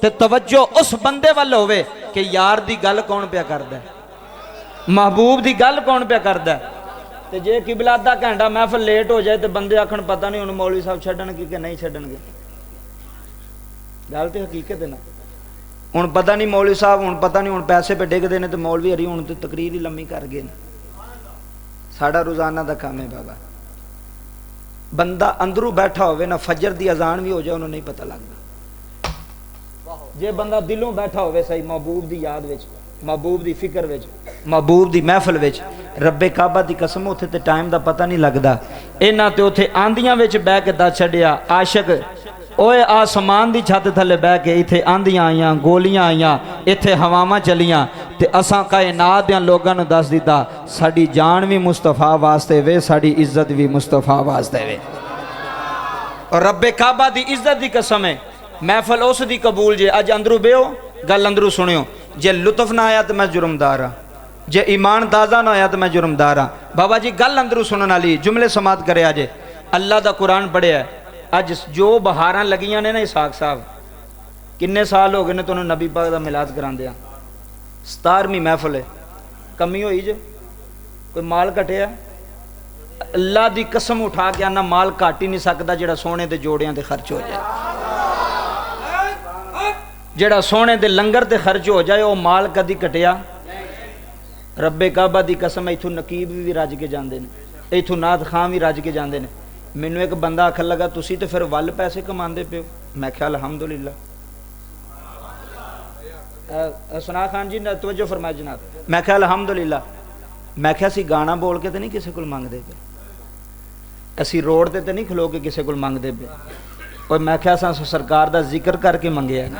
تے توجہ اس بندے وال ہوئے کہ یار دی گل کون پیا کردا ہے، محبوب دی گل کون پیا کردا ہے۔ تے جے قبلہ آدھا گھنٹہ محفل لیٹ ہو جائے تے بندے آکھن پتہ نہیں ہن مولوی صاحب چھڈن گے کہ نہیں چھڈن گے، گل تے حقیقت ہے نا۔ ہن پتہ نہیں مولوی صاحب ہن پتہ نہیں ہن پیسے پہ ڈگدے نے تے مولوی ہری ہن تے تقریر ہی لمبی کر گئے، ساڈا روزانہ دا کام ہے بابا۔ بندہ اندروں بیٹھا ہوئے نہ فجر دی اذان بھی ہو جائے انہوں نہیں پتہ لگتا، جے بندہ دلوں بیٹھا ہوئے صحیح محبوب دی یاد وچ، محبوب دی فکر وچ، محبوب دی محفل وچ، رب کعبہ دی قسم اوتھے تے ٹائم دا پتہ نہیں لگدا۔ انہاں تے اوتھے آندیاں وچ بیٹھ کے دس چھڈیا عاشق اوے آسمان دی چھت تھلے بیٹھ کے ایتھے آندیاں آئیاں گولیاں آئیاں ایتھے ہواواں چلیاں تے اساں کائنات دیاں لوگاں نوں دس دیتا ساڈی جان بھی مصطفیٰ واسطے وے، ساڈی عزت بھی مصطفیٰ واسطے وے۔ اور رب کعبہ دی عزت دی قسم ہے محفل اس دی قبول جے اج اندروں بیو گل اندروں سنیو، جے لطف نہ آیا تو میں جرمدار ہاں، جے ایمان تازہ نہ آیا تو میں جرمدار ہاں۔ بابا جی گل اندروں سنن والی جملے سماعت کرے اجے اللہ دا قرآن پڑھیا ہے۔ اج جو بہاراں لگیاں نے نا اسحاق صاحب کنے سال ہو گئے نے تانوں نبی پاک دا میلاد کراندیاں، 17ویں محفل ہے، کمی ہوئی جے کوئی مال کٹیا؟ اللہ دی قسم اٹھا کے آنا مال کٹ ہی نہیں سکتا جڑا سونے دے جوڑیاں تے خرچ ہو جائے، جڑا سونے دے لنگر تے خرچ ہو جائے وہ مال کدی کٹیا؟ رب کعبہ دی قسم ایتھوں نقیب بھی رج کے جاندے نے، ایتھوں نعت خان بھی رج کے جاندے نے۔ مینوں ایک بندہ آکھن لگا تسی تے پھر ول پیسے کماندے پیو، میں کہا الحمدللہ۔ سنا خان جی توجہ فرمائے جناب، میں کہا الحمدللہ، میں کہا اسی گانا بول کے تے نہیں کسے کول منگدے پے، اسی روڈ تے نہیں کھلو کے کسے کول منگدے پے، اور میں کہا اساں سرکار دا ذکر کر کے منگیا نا،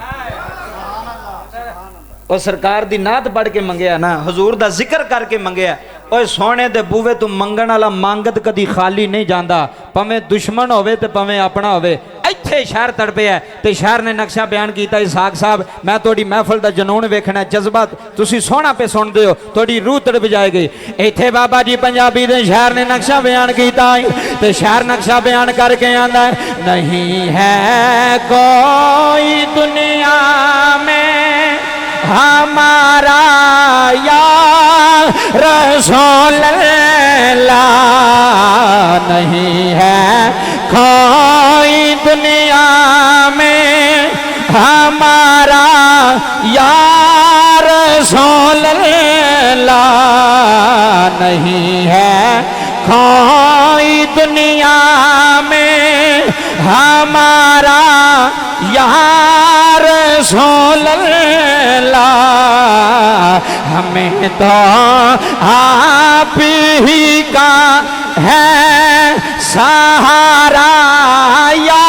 اور سرکار دی نعت پڑھ کے منگیا نا، حضور دا ذکر کر کے منگیا۔ اوے سونے دے بوے تو منگن والا مانگت کدی خالی نہیں جاندا، پویں دشمن ہوے تے پویں اپنا ہوے۔ ایتھے شہر تڑپیا ہے تے شہر نے نقشہ بیان کیتا اسحاق صاحب میں تہاڈی محفل دا جنون ویکھنا ہے، جذبات تسی سونا پہ سن دیو تہاڈی روح تڑپ جائے گی۔ ایتھے بابا جی پنجابی دے شہر نے نقشہ بیان کیتا ہے تے شہر نقشہ بیان کر کے آندا ہے نہیں ہے کوئی دنیا میں ہمارا یا رسول اللہ، نہیں ہے کوئی دنیا میں ہمارا یا رسول اللہ، نہیں ہے کوئی دنیا میں ہمارا یا رسول اللہ، ہمیں تو آپ ہی کا ہے سہارا یا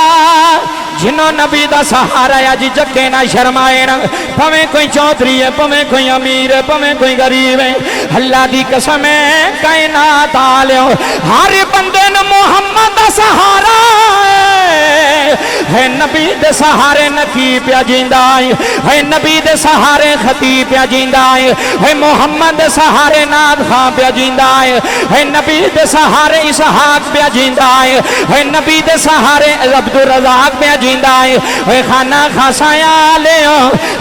جنہوں نبی دا سہارا یا جی جگے نہ شرمائے نا، پویں کوئی چودھری ہے پویں کوئی امیر ہے پویں کوئی غریب ہے، اللہ دی قسم ہے کائنات آلیو ہر بندے نے محمد دا سہارا ہے، نبی دے سہارے نقی پیا جیندا ہے، نبی دے سہارے خطیب پیا جیندا ہے، محمد دے سہارے نعت خان پیا جیندا ہے، نبی دے سہارے اسحاق پیا جیندا ہے، نبی دے سہارے عبدالرزاق پیا جیندا ہے، خانہ خاصایا لیو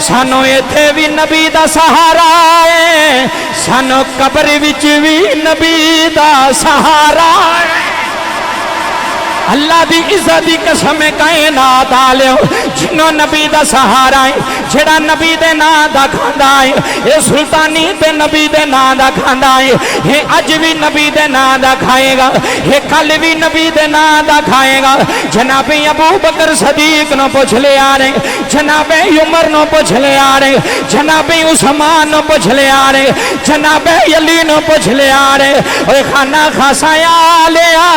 سانو ایتھے بھی نبی دا سہارا ہے، سانو قبر وچ بھی نبی دا سہارا ہے۔ اللہ دی عزت دی قسم کائنات آلیو جنہوں نبی دا سہارا ہے، جڑا نبی دے نام دا کھاندا ہے، اے سلطانی تے نبی دے نام دا کھاندا ہے، اے اج بھی نبی دے نام دا کھائے گا، اے کل بھی نبی دے نام دا کھائے گا۔ جناب ابو بکر صدیق نو پوچھ لے آ رہے، جناب عمر نو پوچھ لے آ رہے، جناب عثمان نو پوچھ لے آ رہے، جناب علی نو پوچھ لے آ رہے، اوے خانہ خاصایا لیا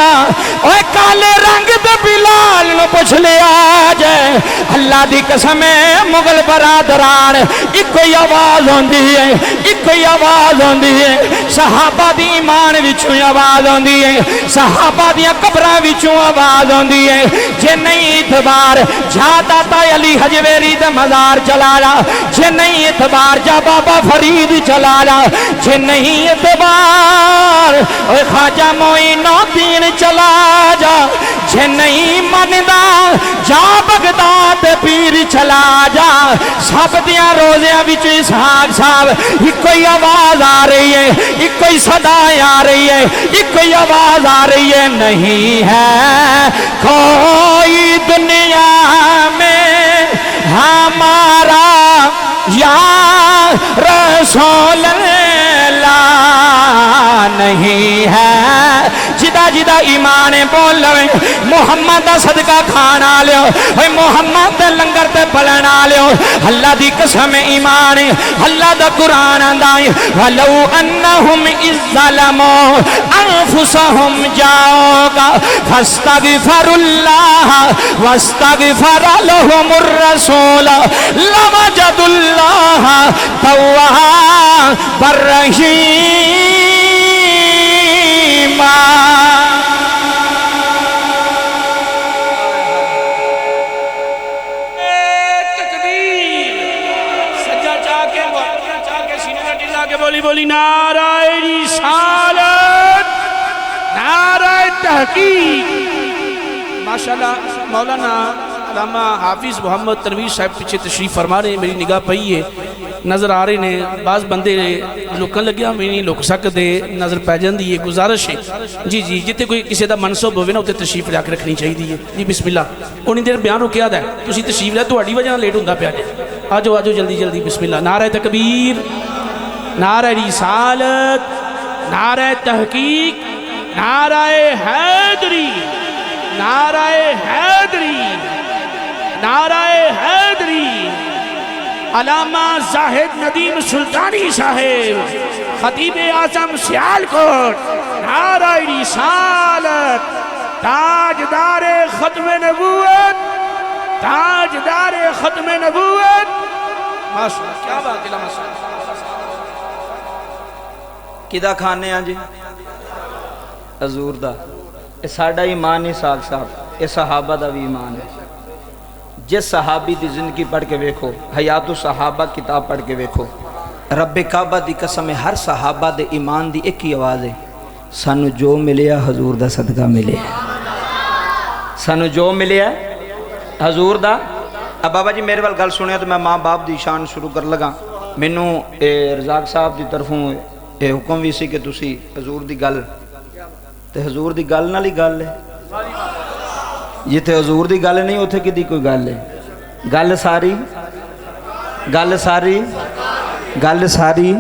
اوے کالے رنگ دے بلال نو پوچھ لیا جائے۔ اللہ دی قسم ہے مغل برادران ایک کوئی آواز ہوندی ہے، ایک کوئی آواز ہوندی ہے، صحابہ دی ایمان وچوں آواز ہوندی ہے، صحابہ دی قبراں وچوں آواز ہوندی ہے۔ جے نہیں اعتبار جا داتا علی حجویری دے مزار چلا جا، جے نہیں اعتبار جا بابا فرید چلا جا، جے نہیں اعتبار اوے خواجہ معین الدین چلا جا، جے نہیں مندا جا بغداد پیر چلا جا سب دیاں روزیاں وچ اسحاق صاحب ایک کوئی آواز آ رہی ہے ایک کوئی صدا آ رہی ہے ایک کوئی آواز آ رہی ہے نہیں ہے کوئی دنیا میں ہمارا یا رسول اللہ نہیں ہے جدا جدا ایمان بول لو محمد دا صدقہ کھانا لیو محمد دا لنگر تے پلنا لیو اللہ دی قسم ایمان اللہ دا قرآن آندائی وَلَوْ أَنَّهُمْ إِذْ ظَلَمُوا أَنفُسَهُمْ جَاءُوكَ فَاسْتَغْفَرُوا اللَّهَ وَاسْتَغْفَرَ لَهُمُ الرَّسُولَ لَوَجَدُوا اللَّهَ تَوَّابًا رَحِيمًا بولی بولی نعرہ رسالت نعرہ تحقیق ماشاءاللہ مولانا علامہ حافظ محمد تنویر صاحب پیچھے تشریف فرما رہے ہیں میری نگاہ پئی ہے نظر آ رہے ہیں بعض بندے لکن لگیا میں نہیں لک سکتے نظر پی جاندی ہے گزارش ہے جی جی جتے کوئی کسی دا منصب ہوئے نا اتنے تشریف لے کے رکھنی چاہیے جی بسم اللہ انہیں دیر بیان ہو کیا دا ہے تسی تشریف لے تو اڈی وجہ لیٹ ہوندہ پیا جائے آجو آجو جلدی جلدی بسم اللہ نعرہ تکبیر نعرہ رسالت نعرہ تحقیق نعرہ حیدری نعرہ حیدری نعرہ حیدری علامہ زاہد ندیم سلطانی صاحب خطیب اعظم سیالکوٹ نعرہ رسالت تاجدار ختم نبوت تاجدار ختم نبوت ماشاءاللہ کیا بات ہے علامہ صاحب کدا کھانے ہیں جی حضور دا یہ ساڑھا ایمان ہی ساگ صاحب یہ صحابہ دا بھی ایمان ہے جس صحابی دی زندگی پڑھ کے ویکھو حیات صحابہ کتاب پڑھ کے ویکھو رب کعبہ دی قسم ہر صحابہ دے ایمان دی ایک ہی آواز ہے سانو جو ملیا حضور دا صدقہ ملے سانو جو ملیا حضور دا اب بابا جی میرے وال گل سنیا تو میں ماں باپ دی شان شروع کر لگا مینوں رزاق صاحب دی طرفوں یہ حکم بھی سی کہ تسی حضور دی گل تے حضور دی گل نہ لی گل ہے جتے حضور دی گل نہیں ہوتے کی دی کوئی گل ہے گل ساری گل ساری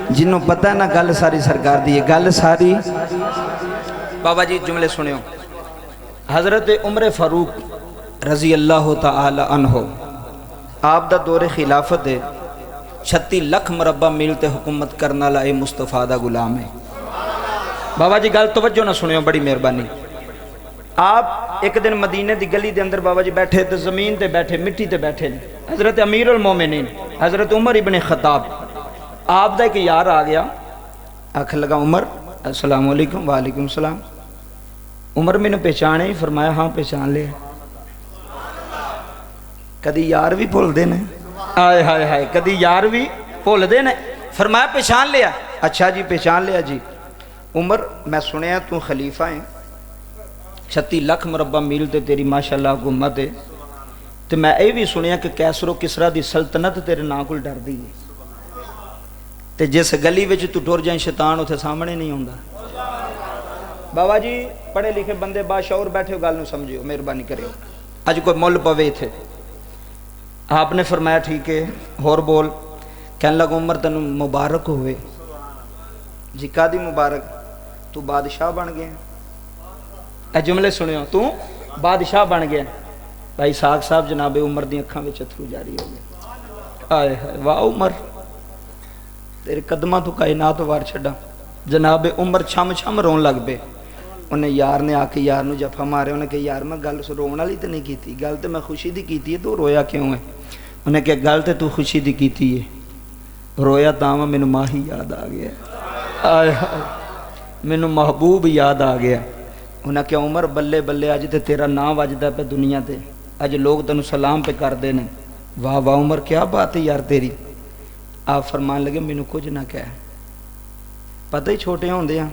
جنہوں پتہ ہے نا گل ساری سرکار دی ہے گل ساری بابا جی جملے سنیں حضرت عمر فاروق رضی اللہ تعالی عنہ آپ دا دور خلافت ہے 36 لاکھ مربع میل تے حکومت کرنا لائے مصطفیٰ دا غلام ہے بابا جی گل توجہ نہ سنیو بڑی مہربانی آپ ایک دن مدینے دی گلی دے اندر بابا جی بیٹھے تے زمین تے بیٹھے مٹی تے بیٹھے حضرت امیر المومنین حضرت عمر ابن خطاب آپ دا ایک یار آ گیا آکھ لگا عمر السلام علیکم وعلیکم السلام عمر میں نے پہچانے فرمایا ہاں پہچان لے کدی یار بھی بھول دے نے آئے ہائے ہائے کدی یار بھی بھول دے نے فرمایا پہچان لیا اچھا جی پہچان لیا جی عمر میں سنیا تو خلیفہ ہیں 36 لاکھ مربع میل تے تیری ماشاءاللہ حکومت ہے تو میں یہ بھی سنیا کہ کیسر و کسرا دی سلطنت تیرے نا کول ڈر دی ہے تے جس گلی وچ تو ٹر جائیں شیطان اتھے سامنے نہیں ہوندا بابا جی پڑھے لکھے بندے باشعور بیٹھے ہو گل نو سمجھو مہربانی کریو اج کوئی مول پوے تھے آپ نے فرمایا ٹھیک ہے اور بول کہنے لگا عمر تنو مبارک ہوئے جی کا دی مبارک تو بادشاہ بن گئے اے جملے سنیو تو بادشاہ بن گیا بھائی ساگ صاحب جناب عمر دی اکھاں وچ اتھرو جاری ہو گئے آئے ہائے واہ عمر تیرے قدماں تو کائنات وار چھڈا جناب عمر چھم چھم رون لگ پے انہیں یار نے آ کے یار نو جفا مارے انہیں کہ یار میں گل رون والی تو نہیں کیتی گل تو میں خوشی دی کیتی ہے تو رویا کیوں ہے انہیں کہ گل تو خوشی دی کیتی ہے رویا تاں مینوں ماہی یاد آ گیا آئے ہائے مینوں محبوب یاد آ گیا انہیں کہ عمر بلے بلے اج تے تیرا نام وجدا پہ دنیا تے اج لوگ تینوں سلام پہ کر دے نے واہ واہ عمر کیا بات ہے یار تیری آپ فرمان لگے مینوں کچھ نہ کہہ پتہ ہی چھوٹے ہوندے ہاں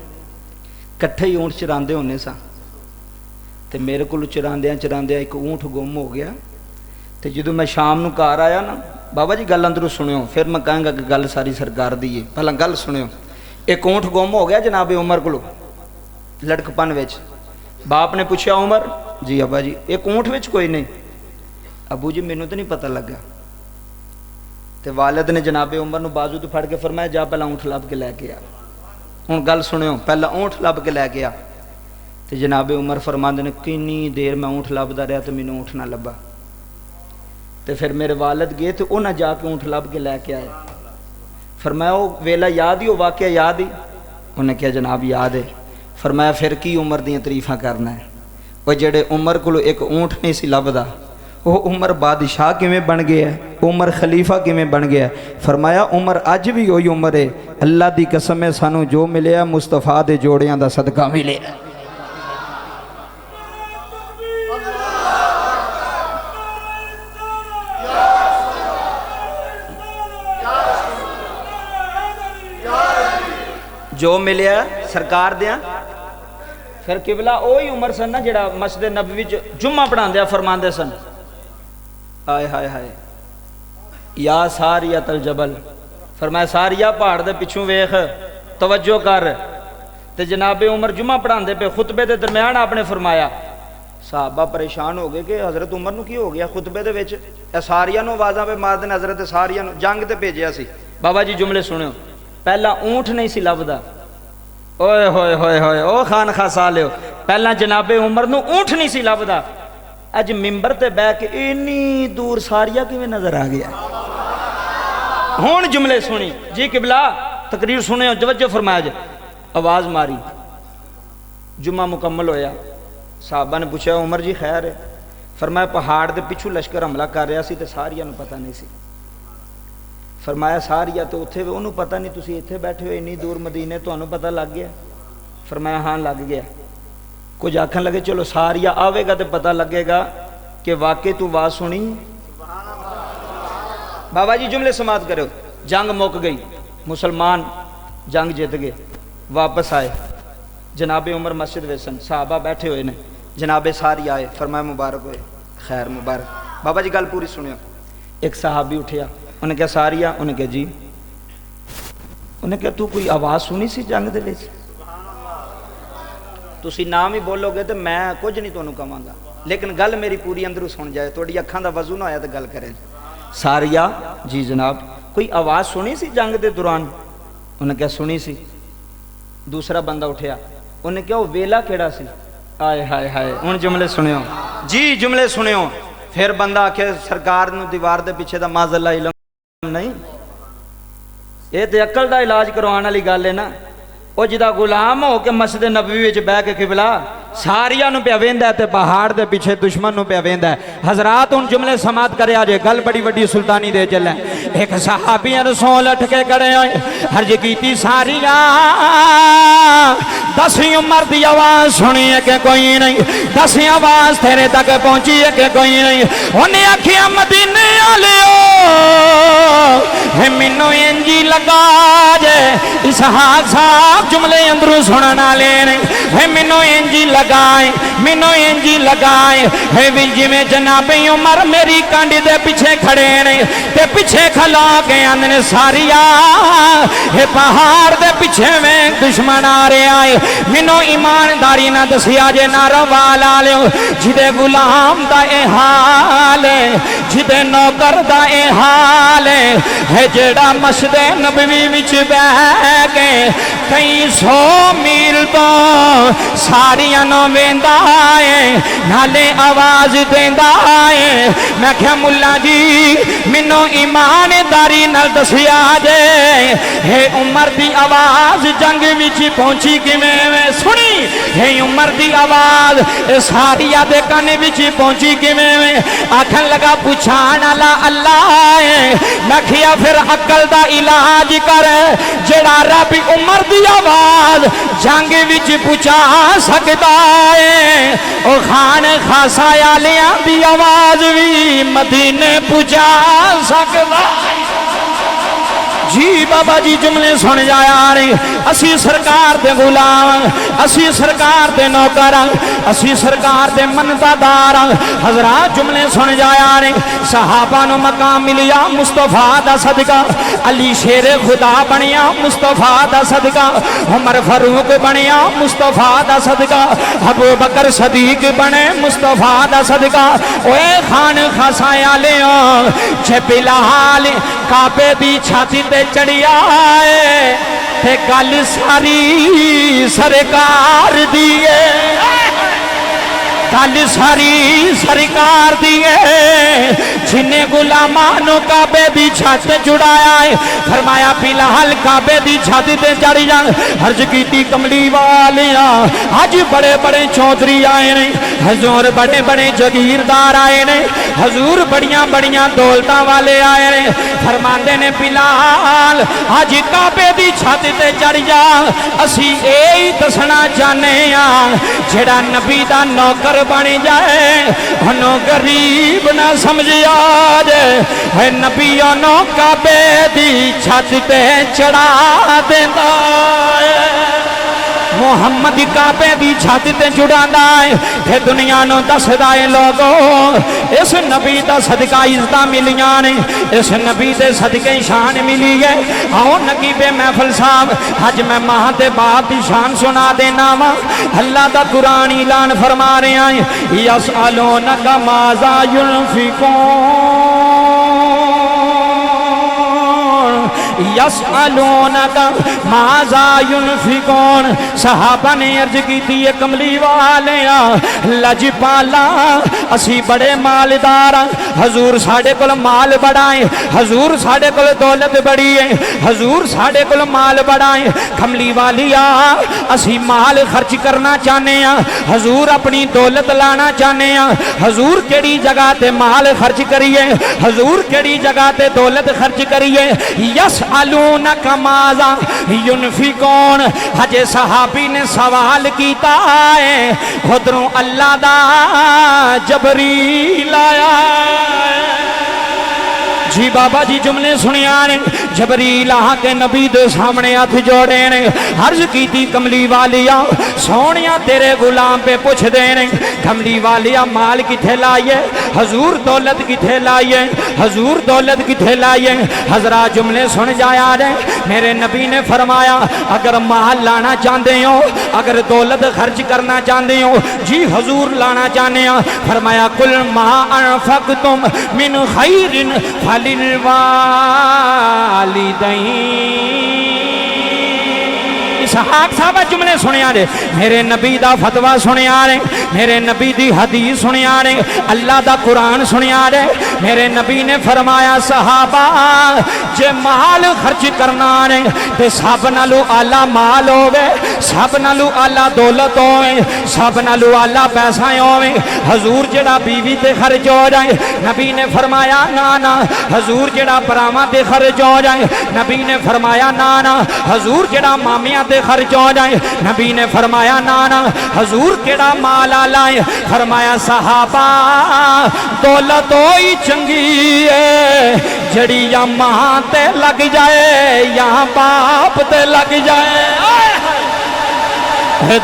کٹھے ہی اونٹ چراندے ہونے سا تے میرے کو چراندیاں ایک اونٹ گم ہو گیا. تے جدوں میں شام نو گھر آیا نا بابا جی گل اندروں سنیو پھر میں کہاں گا کہ گل ساری سرکار دی ہے. پہلا گل سنیو. ایک اونٹ گم ہو گیا جناب عمر کو لڑکپن وچ. باپ نے پوچھا عمر جی ابا جی ایک اونٹ وچ کوئی نہیں. ابو جی مینوں تو نہیں پتہ لگا. تے والد نے جناب عمر نو بازو تو پھڑ کے فرمایا جا پہلا اونٹ لب کے لے کے آ. ہن گل سنیو پہلا اونٹ لب کے لے کے آ. تے جناب عمر فرماندے نے کتنی دیر میں اونٹ لبدا رہا تے مینوں اونٹ نہ لبا. تے پھر میرے والد گئے تے انہاں جا کے اونٹ لب کے لے کے آئے. فرمایا وہ ویلا یاد ہی وہ واقعہ یاد ہی؟ انہیں کہا جناب یاد ہے. فرمایا پھر کی عمر دیاں تعریفاں کرنا ہے. وہ جڑے عمر کو ایک اونٹ نہیں سی لبدا وہ عمر بادشاہ کیویں بن گیا ہے, عمر خلیفہ کیویں بن گیا ہے. فرمایا عمر اج بھی وہی عمر ہے. اللہ دی قسم ہے سانو جو ملیا مصطفیٰ دے جوڑیاں دا صدقہ ملے. جو ملیا سرکار دیاں. پھر قبلہ وہی عمر سن نا جڑا مسجد نبوی جمعہ پڑھاندیا فرماندے سن ہائے ہائے ہائے یا ساریۃ الجبل. فرمایا ساریہ پہاڑ دے پچھوں ویکھ توجہ کر. تے جناب عمر جمعہ پڑھاندے پہ خطبے دے درمیان آپ نے فرمایا صحابہ پریشان ہو گئے کہ حضرت عمر نو کی ہو گیا خطبے دے وچ اے ساریہ نو آوازاں پہ مار دین. حضرت ساریہ نو جنگ تے بھیجیا سی. بابا جی جملے سنو. پہلا اونٹ نہیں سی لبدا. اوئے ہوئے ہوئے ہوئے او خان خاں سالیو پہلا جناب عمر نو اونٹ نہیں سی لبدا. اج ممبر تے بہ کے اینی دور ساریہ کیویں نظر آ گیا. ہن جملے سنی جی قبلہ تقریر سنے توجہ فرمایا جی. آواز ماری جمعہ مکمل ہویا. صحابہ نے پوچھا عمر جی خیر ہے؟ فرمایا پہاڑ دے پچھو لشکر حملہ کر رہا سی تے ساریہ نو پتہ نہیں سی. فرمایا ساریہ تو اتھے انہوں پتہ نہیں تسی اتھے بیٹھے ہوئے انی دور مدینے تو انہوں پتہ لگ گیا؟ فرمایا ہاں لگ گیا. کچھ آکھن لگے چلو ساریہ آوے گا تو پتہ لگے گا کہ واقعی تو آواز سنی. بابا جی جملے سماعت کرو. جنگ مک گئی, مسلمان جنگ جیت گئے, واپس آئے. جناب عمر مسجد ویسن صحابہ بیٹھے ہوئے نے. جناب ساری آئے فرمایا مبارک ہوئے خیر مبارک. بابا جی گل پوری سنیا. ایک صحابی اٹھیا انہیں کہا ساریہ, انہیں کہا جی. انہیں کہا تو کوئی آواز سنی سی جنگ دے وچ؟ تسی نام ہی بولو گے تو میں کچھ نہیں تانوں کہاں گا لیکن گل میری پوری اندروں سن جائے. تھوڑی اکھاں دا وضو نہ ہویا تو گل کریں. ساریہ جی جناب کوئی آواز سنی سی جنگ دے دوران؟ انہیں کہا سنی سی. دوسرا بندہ اٹھیا انہیں کہا وہ ویلا کیڑا سی؟ آئے ہائے ہائے. ہن جملے سنیو جی جملے سنیو. پھر بندہ آکھے سرکار نو دیوار دے پیچھے دا ماذ اللہ علم نہیں. یہ تے عقل دا علاج کروان والی گل ہے نا. وہ جدا غلام ہو کے مسجد نبوی وچ بیٹھ کے قبلہ ساریہ نو پیا ویندا ہے تے پہاڑ دے پیچھے دشمن نو پیا ویندا ہے. حضرات ان جملے سماعت کریا جے گل بڑی وڈی سلطانی دے چلے. ایک صحابی رسول اٹھ کے کھڑے ہوئے عرض کیتی ساریہ 10 عمر دی آواز سنی ہے کہ کوئی نہیں, 10 آواز تیرے تک پہنچی ہے کہ کوئی نہیں. انہیں آکھیا مدینے والےو مینوں انجی لگا جے اسحاق صاحب جملے اندروں سنن والے نے. مینوں انجی لگائے مینوں انجی لگائے ہے وی جویں جناب عمر میری کانڈ دے پیچھے کھڑے نے تے پیچھے کھلا کے اندر ساریہ ہے پہاڑ دے پیچھے میں دشمن آ رہا ہے. مینوں ایمانداری نہ دسیا جے نارا والا لیو جدے غلام دا اے حال ہے جدے نوکر دا اے حال ہے جڑا مسجد نبوی وچ بیٹھ کے کئی 100 میل تو ساریاں نو ویندا ہے نالے آواز دیندا ہے. میں کہا ملا جی مینوں ایمانداری نال دسیا جے ہے عمر دی آواز جنگ وچ پہنچی کیویں سنی ہے عمر دی آواز ساریہ دے کان وچ پہنچی کیویں؟ آکھن لگا پچھان والا اللہ ہے. میں کہیا پھر عقل دا علاج کر جڑا رب عمر دی آواز جنگ وچ پہنچا سکدا ہے او خان خاصا والیاں دی آواز بھی مدینے پہنچا سکدا ہے. جی بابا جی جملے سن جایا نے اسی سرکار دے غلام اسی سرکار دے نوکر اسی سرکار دے منتادار حضرات جملے سن جایا نے صحابہ نو مقام ملیا مصطفیٰ دا صدقہ علی شیر خدا بنیا مصطفیٰ دا صدقہ عمر فاروق بنیا مصطفیٰ دا صدقہ ابو بکر صدیق بنے مصطفیٰ دا صدقہ اوے خان خسایا لیا چھے بلال کعبے دی چھاتی تے چڑھی آئے تے گل ساری سرکار دیئے گل ساری سرکار دیئے جنہیں غلامانو کعبے دی چھت جڑایا ہے فرمایا بلال کعبے دی چھت تے چڑھ جان عرض کیتی کملی والیاں آج بڑے بڑے چودھری آئے نے حضور بڑے بڑے جگیردار آئے نے حضور بڑیاں بڑیاں دولتاں والے آئے نے فرماندے نے بلال آج کعبے دی چھت تے چڑھ جا اسی اے دسنا چاہنے ہاں جڑا نبی دا نوکر بنی جائے انہوں غریب نہ سمجھیا جائے اے نبیوں نو کعبے دی چھت تے چڑھا دینا محمد کعبے دی چھت تے جڑاندا ہے تے دنیا نو دسدا ہے لوگوں اس نبی دا صدقہ عزتاں ملیاں نے اس نبی دے صدقے شان ملی ہے آؤ نقیب محفل صاحب اج میں ماں تے باپ دی شان سنا دینا وا اللہ دا قرآن اعلان فرما رہے ہیں یسألونک ماذا ينفقون یسألونک ماذا ينفقون صحابہ نے عرض کی تھی کملی والیاں لجپالا اسی بڑے مالدار حضور ساڑھے کل مال بڑھائیں حضور ساڑھے کل دولت بڑی ہے حضور ساڑھے کل مال بڑھائیں کملی والیاں اسی مال خرچ کرنا چاہنے ہیں حضور اپنی دولت لانا چاہنے ہیں حضور کیڑی جگہ تے مال خرچ کریے حضور کیڑی جگہ تے دولت خرچ کریے یسألونک ماذا ينفقون حجے صحابی نے سوال کیتا ہے خدروں اللہ دا جبریل آیا جی بابا جی جملے سنیا نے جبریل آ کے نبی دے سامنے ہاتھ جوڑے نے عرض کی تھی کملی والیا سونیا تیرے غلام پہ پوچھ دے نے کملی والیا مال کتھے لائیے حضور دولت کتھے لائیے حضور دولت کتھے لائیے حضرات جملے سن جایا نے میرے نبی نے فرمایا اگر مال لانا چاہتے ہو اگر دولت خرچ کرنا چاہتے ہو جی حضور لانا چاہنے ہو فرمایا کل ما انفقتم من خیر للوالدین اسحاق صاحبہ جملے سنیا نے میرے نبی دا فتوہ سنیا نے میرے نبی دی حدیث سنیا نے اللہ دا قرآن سنیا نے میرے نبی نے فرمایا صحابہ جے مال خرچ کرنا نے تے سب نالو آلہ مال ہوئے سب نالو آلہ دولت ہوئے سب نالو آلہ پیسہ ہوئے حضور جڑا بیوی تے خرچ ہو جائے نبی نے فرمایا نانا حضور جڑا براما تے خرچ ہو جائے نبی نے فرمایا نانا حضور جڑا مامیاں تے خرچ ہو جائے نبی نے فرمایا نانا حضور کیڑا مال آلائے فرمایا صحابہ دولت ہوئی چنگی ہے جڑی یا ماں تے لگ جائے یا باپ تے لگ جائے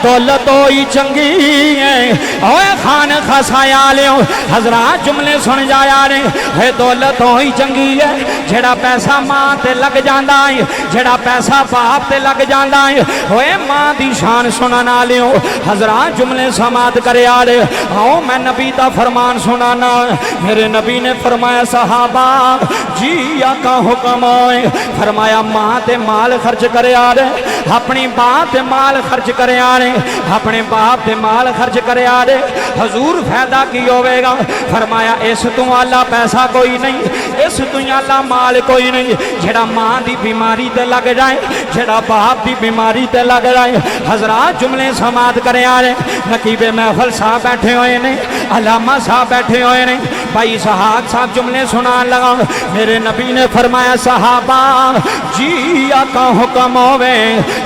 دولت ہوئی چنگی ہے اوے خان خسایا لیوں حضرات جملے سن جایا نے دولت ہوئی چنگی ہے جڑا پیسہ ماں تے لگ جاندہ ہے جڑا پیسہ باپ تے لگ جاندہ ہے اوے ماں دی شان سنانا لیوں حضرات جملے سماعت کرے آلے آؤ میں نبی دا فرمان سنانا میرے نبی نے فرمایا صحابہ جی آقا حکم ہوئے فرمایا ماں تے مال خرچ کرے آلے اپنی باں تے مال خرچ کرے اپنے باپ دے مال خرچ کرے آرے حضور فائدہ کی ہوئے گا فرمایا اس تو اللہ پیسہ کوئی نہیں اس تو اللہ مال کوئی نہیں جڑا ماں دی بیماری تے لگ جائے جڑا باپ دی بیماری تے لگ جائے حضرات جملے سماعت کرے آرے نقیب محفل صاحب بیٹھے ہوئے نے علامہ صاحب بیٹھے ہوئے نے بھائی اسحاق صاحب جملے سنان لگا میرے نبی نے فرمایا صحابہ جی آقا حکم ہوئے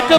1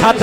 7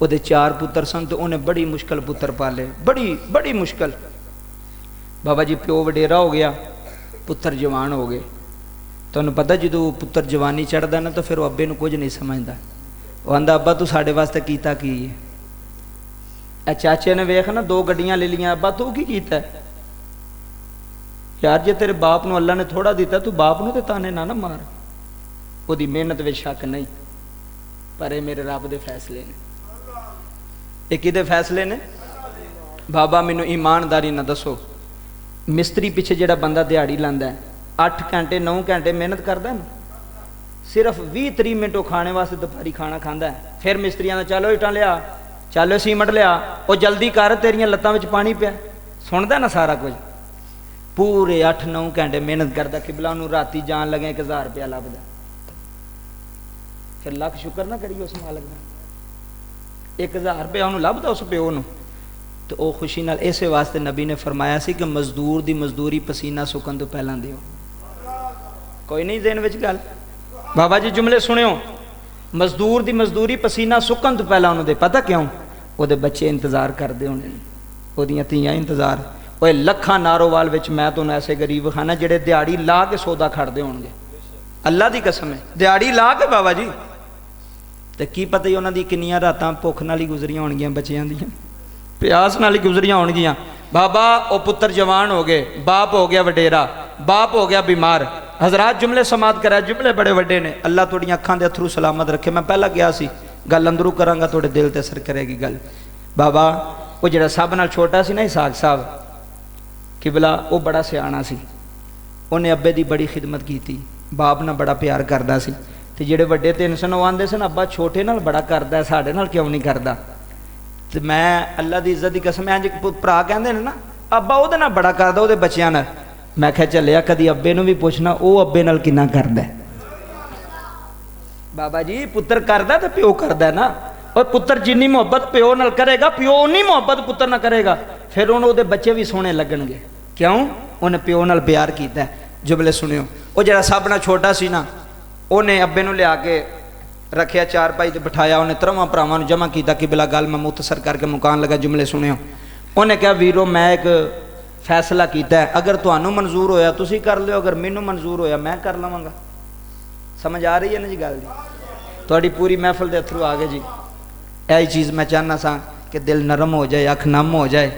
ਉਹਦੇ 4 ਪੁੱਤਰ ਸਨ ਤੇ ਉਹਨੇ ਬੜੀ ਮੁਸ਼ਕਲ ਪੁੱਤਰ ਪਾਲੇ, ਬੜੀ ਮੁਸ਼ਕਲ। ਬਾਬਾ ਜੀ ਪਿਓ ਵਡੇਰਾ ਹੋ ਗਿਆ, ਪੁੱਤਰ ਜਵਾਨ ਹੋ ਗਏ। ਤੁਹਾਨੂੰ ਪਤਾ ਜਦੋਂ ਪੁੱਤਰ ਜਵਾਨੀ ਚੜ੍ਹਦਾ ਨਾ ਤਾਂ ਫਿਰ ਉਹ ਅੱਬੇ ਨੂੰ ਕੁਝ ਨਹੀਂ ਸਮਝਦਾ। ਉਹ ਆਂਦਾ ਅੱਬਾ ਤੂੰ ਸਾਡੇ ਵਾਸਤੇ ਕੀਤਾ ਕੀ ਹੈ? ਇਹ ਚਾਚੇ ਨੇ ਵੇਖ ਨਾ 2 ਗੱਡੀਆਂ ਲੈ ਲਈਆਂ, ਅੱਬਾ ਤੂੰ ਕੀ ਕੀਤਾ? ਯਾਰ ਜੇ ਤੇਰੇ ਬਾਪ ਨੂੰ ਅੱਲਾ ਨੇ ਥੋੜਾ ਦਿੱਤਾ ਤੂੰ ਬਾਪ ਨੂੰ ਤੇ ਤਾਨੇ ਨਾ ਮਾਰ। ਉਹਦੀ ਮਿਹਨਤ ਵਿੱਚ ਸ਼ੱਕ ਨਹੀਂ, ਪਰ ਇਹ ਮੇਰੇ ਰੱਬ ਦੇ ਫੈਸਲੇ ਨੇ। ਇਹ ਕਿਹਦੇ ਫੈਸਲੇ ਨੇ? ਬਾਬਾ ਮੈਨੂੰ ਇਮਾਨਦਾਰੀ ਨਾਲ ਦੱਸੋ, ਮਿਸਤਰੀ ਪਿੱਛੇ ਜਿਹੜਾ ਬੰਦਾ ਦਿਹਾੜੀ ਲਾਂਦਾ 8 ਘੰਟੇ 9 ਘੰਟੇ ਮਿਹਨਤ ਕਰਦਾ ਨਾ, ਸਿਰਫ 20-30 ਮਿੰਟ ਉਹ ਖਾਣੇ ਵਾਸਤੇ ਦੁਪਹਿਰੀ ਖਾਣਾ ਖਾਂਦਾ। ਫਿਰ ਮਿਸਤਰੀਆਂ ਦਾ ਚਲੋ ਇੱਟਾਂ ਲਿਆ, ਚੱਲ ਸੀਮਟ ਲਿਆ, ਉਹ ਜਲਦੀ ਕਰ ਤੇਰੀਆਂ ਲੱਤਾਂ ਵਿੱਚ ਪਾਣੀ ਪਿਆ। ਸੁਣਦਾ ਨਾ ਸਾਰਾ ਕੁਝ। ਪੂਰੇ 8-9 ਘੰਟੇ ਮਿਹਨਤ ਕਰਦਾ, ਕਿਬਲਾ ਨੂੰ ਰਾਤੀ ਜਾਣ ਲੱਗੇ 1000 ਰੁਪਇਆ ਲੱਭਦਾ। ਫਿਰ ਲੱਖ ਸ਼ੁਕਰ ਨਾ ਕਰੀ ਉਸ ਮਾਲਕ ਦਾ, 1000 ਰੁਪਇਆ ਉਹਨੂੰ ਲੱਭਦਾ ਉਸ ਪਿਓ ਨੂੰ। ਤੇ ਉਹ ਖੁਸ਼ੀ ਨਾਲ, ਇਸੇ ਵਾਸਤੇ ਨਬੀ ਨੇ ਫਰਮਾਇਆ ਸੀ ਕਿ ਮਜ਼ਦੂਰ ਦੀ ਮਜ਼ਦੂਰੀ ਪਸੀਨਾ ਸੁੱਕਣ ਤੋਂ ਪਹਿਲਾਂ ਦਿਓ। ਕੋਈ ਨਹੀਂ ਦੇਣ ਵਿੱਚ ਗੱਲ। ਬਾਬਾ ਜੀ ਜੁਮਲੇ ਸੁਣਿਓ, ਮਜ਼ਦੂਰ ਦੀ ਮਜ਼ਦੂਰੀ ਪਸੀਨਾ ਸੁੱਕਣ ਤੋਂ ਪਹਿਲਾਂ ਉਹਨੂੰ ਦੇ। ਪਤਾ ਕਿਉਂ? ਉਹਦੇ ਬੱਚੇ ਇੰਤਜ਼ਾਰ ਕਰਦੇ ਹੋਣੇ ਨੇ, ਉਹਦੀਆਂ ਧੀਆਂ ਇੰਤਜ਼ਾਰ। ਉਹ ਲੱਖਾਂ ਨਾਰੋਵਾਲ ਵਿੱਚ ਮੈਂ ਤੁਹਾਨੂੰ ਐਸੇ ਗਰੀਬ ਵਿਖਾਣਾ ਜਿਹੜੇ ਦਿਹਾੜੀ ਲਾ ਕੇ ਸੌਦਾ ਖੜਦੇ ਹੋਣਗੇ। ਅੱਲਾ ਦੀ ਕਸਮ ਹੈ, ਦਿਹਾੜੀ ਲਾ ਕੇ ਬਾਬਾ ਜੀ। ਤੇ ਕੀ ਪਤਾ ਹੀ ਉਹਨਾਂ ਦੀ ਕਿੰਨੀਆਂ ਰਾਤਾਂ ਭੁੱਖ ਨਾਲ ਹੀ ਗੁਜ਼ਰੀਆਂ ਹੋਣਗੀਆਂ, ਬੱਚਿਆਂ ਦੀਆਂ ਪਿਆਸ ਨਾਲ ਹੀ ਗੁਜ਼ਰੀਆਂ ਹੋਣਗੀਆਂ। ਬਾਬਾ ਉਹ ਪੁੱਤਰ ਜਵਾਨ ਹੋ ਗਏ, ਬਾਪ ਹੋ ਗਿਆ ਵਡੇਰਾ, ਬਾਪ ਹੋ ਗਿਆ ਬਿਮਾਰ। ਹਜ਼ਰਾਤ ਜੁਮਲੇ ਸਮਾਤ ਕਰਿਆ, ਜੁਮਲੇ ਬੜੇ ਵੱਡੇ ਨੇ। ਅੱਲਾ ਤੁਹਾਡੀਆਂ ਅੱਖਾਂ ਦੇ ਅਥਰੂ ਸਲਾਮਤ ਰੱਖੇ। ਮੈਂ ਪਹਿਲਾਂ ਕਿਹਾ ਸੀ ਗੱਲ ਅੰਦਰੋਂ ਕਰਾਂਗਾ, ਤੁਹਾਡੇ ਦਿਲ ਤੇ ਅਸਰ ਕਰੇਗੀ ਗੱਲ। ਬਾਬਾ ਉਹ ਜਿਹੜਾ ਸਭ ਨਾਲ ਛੋਟਾ ਸੀ ਨਾ, ਇਸਾਕ ਸਾਹਿਬ ਕਿਬਲਾ, ਉਹ ਬੜਾ ਸਿਆਣਾ ਸੀ। ਉਹਨੇ ਅੱਬੇ ਦੀ ਬੜੀ ਖਿਦਮਤ ਕੀਤੀ, ਬਾਪ ਨਾਲ ਬੜਾ ਪਿਆਰ ਕਰਦਾ ਸੀ। ਤੇ ਜਿਹੜੇ ਵੱਡੇ 3 ਸਨ ਉਹ ਆਂਦੇ ਸਨ ਅੱਬਾ ਛੋਟੇ ਨਾਲ ਬੜਾ ਕਰਦਾ, ਸਾਡੇ ਨਾਲ ਕਿਉਂ ਨਹੀਂ ਕਰਦਾ? ਤੇ ਮੈਂ ਅੱਲਾ ਦੀ ਇੱਜ਼ਤ ਦੀ ਕਸਮ, ਇੰਜ ਭਰਾ ਕਹਿੰਦੇ ਨੇ ਨਾ ਅੱਬਾ ਉਹਦੇ ਨਾਲ ਬੜਾ ਕਰਦਾ, ਉਹਦੇ ਬੱਚਿਆਂ ਨਾਲ। ਮੈਂ ਕਿਹਾ ਚੱਲਿਆ ਕਦੀ ਅੱਬੇ ਨੂੰ ਵੀ ਪੁੱਛਣਾ ਉਹ ਅੱਬੇ ਨਾਲ ਕਿੰਨਾ ਕਰਦਾ। ਬਾਬਾ ਜੀ ਪੁੱਤਰ ਕਰਦਾ ਤੇ ਪਿਓ ਕਰਦਾ ਨਾ। ਔਰ ਪੁੱਤਰ ਜਿੰਨੀ ਮੁਹੱਬਤ ਪਿਓ ਨਾਲ ਕਰੇਗਾ, ਪਿਓ ਉਨੀ ਮੁਹੱਬਤ ਪੁੱਤਰ ਨਾਲ ਕਰੇਗਾ। ਫਿਰ ਉਹਨੂੰ ਉਹਦੇ ਬੱਚੇ ਵੀ ਸੋਹਣੇ ਲੱਗਣਗੇ। ਕਿਉਂ? ਉਹਨੇ ਪਿਓ ਨਾਲ ਪਿਆਰ ਕੀਤਾ। ਜੁਮਲੇ ਸੁਣਿਓ, ਉਹ ਜਿਹੜਾ ਸਭ ਨਾਲ ਛੋਟਾ ਸੀ ਨਾ, ਉਹਨੇ ਅੱਬੇ ਨੂੰ ਲਿਆ ਕੇ ਰੱਖਿਆ, 4 ਪਾਈ ਤੇ ਬਿਠਾਇਆ। ਉਹਨੇ 3 ਭਰਾਵਾਂ ਨੂੰ ਜਮ੍ਹਾਂ ਕੀਤਾ ਕਿ ਬਿਲਾ ਗੱਲ ਮੈਂ ਮੁਖਤਸਰ ਕਰਕੇ ਮੁਕਾਨ ਲਗਾ। ਜੁਮਲੇ ਸੁਣਿਓ, ਉਹਨੇ ਕਿਹਾ ਵੀਰੋ ਮੈਂ ਇੱਕ ਫੈਸਲਾ ਕੀਤਾ, ਅਗਰ ਤੁਹਾਨੂੰ ਮਨਜ਼ੂਰ ਹੋਇਆ ਤੁਸੀਂ ਕਰ ਲਿਓ, ਅਗਰ ਮੈਨੂੰ ਮਨਜ਼ੂਰ ਹੋਇਆ ਮੈਂ ਕਰ ਲਵਾਂਗਾ। ਸਮਝ ਆ ਰਹੀ ਹੈ ਨਾ ਜੀ ਗੱਲ ਦੀ? ਤੁਹਾਡੀ ਪੂਰੀ ਮਹਿਫਲ ਦੇ ਅਥਰੂ ਆ ਗਏ ਜੀ। ਇਹ ਚੀਜ਼ ਮੈਂ ਚਾਹੁੰਦਾ ਸਾਂ ਕਿ ਦਿਲ ਨਰਮ ਹੋ ਜਾਏ, ਅੱਖ ਨਮ ਹੋ ਜਾਏ,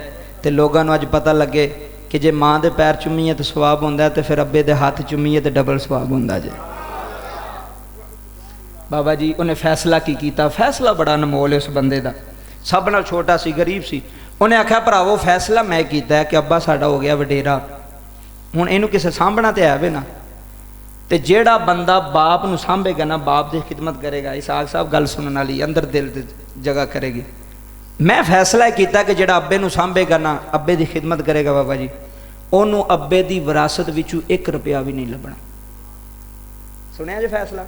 ਤੇ ਲੋਕਾਂ ਨੂੰ ਅੱਜ ਪਤਾ ਲੱਗੇ ਕਿ ਜੇ ਮਾਂ ਦੇ ਪੈਰ ਚੁੰਮੀਏ ਤਾਂ ਸਵਾਬ ਹੁੰਦਾ, ਤੇ ਫਿਰ ਅੱਬੇ ਦੇ ਹੱਥ ਚੁੰਮੀਏ ਤਾਂ ਡਬਲ ਸਵਾਬ ਹੁੰਦਾ ਜੇ। ਬਾਬਾ ਜੀ ਉਹਨੇ ਫੈਸਲਾ ਕੀ ਕੀਤਾ? ਫੈਸਲਾ ਬੜਾ ਅਨਮੋਲ ਹੈ ਉਸ ਬੰਦੇ ਦਾ। ਸਭ ਨਾਲ ਛੋਟਾ ਸੀ, ਗਰੀਬ ਸੀ। ਉਹਨੇ ਆਖਿਆ ਭਰਾਵੋ ਫੈਸਲਾ ਮੈਂ ਕੀਤਾ ਹੈ ਕਿ ਅੱਬਾ ਸਾਡਾ ਹੋ ਗਿਆ ਵਡੇਰਾ, ਹੁਣ ਇਹਨੂੰ ਕਿਸੇ ਸਾਂਭਣਾ ਤੇ ਆਵੇ ਨਾ। ਤੇ ਜਿਹੜਾ ਬੰਦਾ ਬਾਪ ਨੂੰ ਸਾਂਭੇਗਾ ਨਾ, ਬਾਪ ਦੀ ਖਿਦਮਤ ਕਰੇਗਾ। ਇਸਾਕ ਸਾਹਿਬ ਗੱਲ ਸੁਣਨ ਵਾਲੀ, ਅੰਦਰ ਦਿਲ ਦੀ ਜਗ੍ਹਾ ਕਰੇਗੀ। ਮੈਂ ਫੈਸਲਾ ਕੀਤਾ ਕਿ ਜਿਹੜਾ ਅੱਬੇ ਨੂੰ ਸਾਂਭੇਗਾ ਨਾ, ਅੱਬੇ ਦੀ ਖਿਦਮਤ ਕਰੇਗਾ, ਬਾਬਾ ਜੀ ਉਹਨੂੰ ਅੱਬੇ ਦੀ ਵਿਰਾਸਤ ਵਿੱਚੋਂ 1 ਰੁਪਇਆ ਵੀ ਨਹੀਂ ਲੱਭਣਾ। ਸੁਣਿਆ ਜੀ ਫੈਸਲਾ?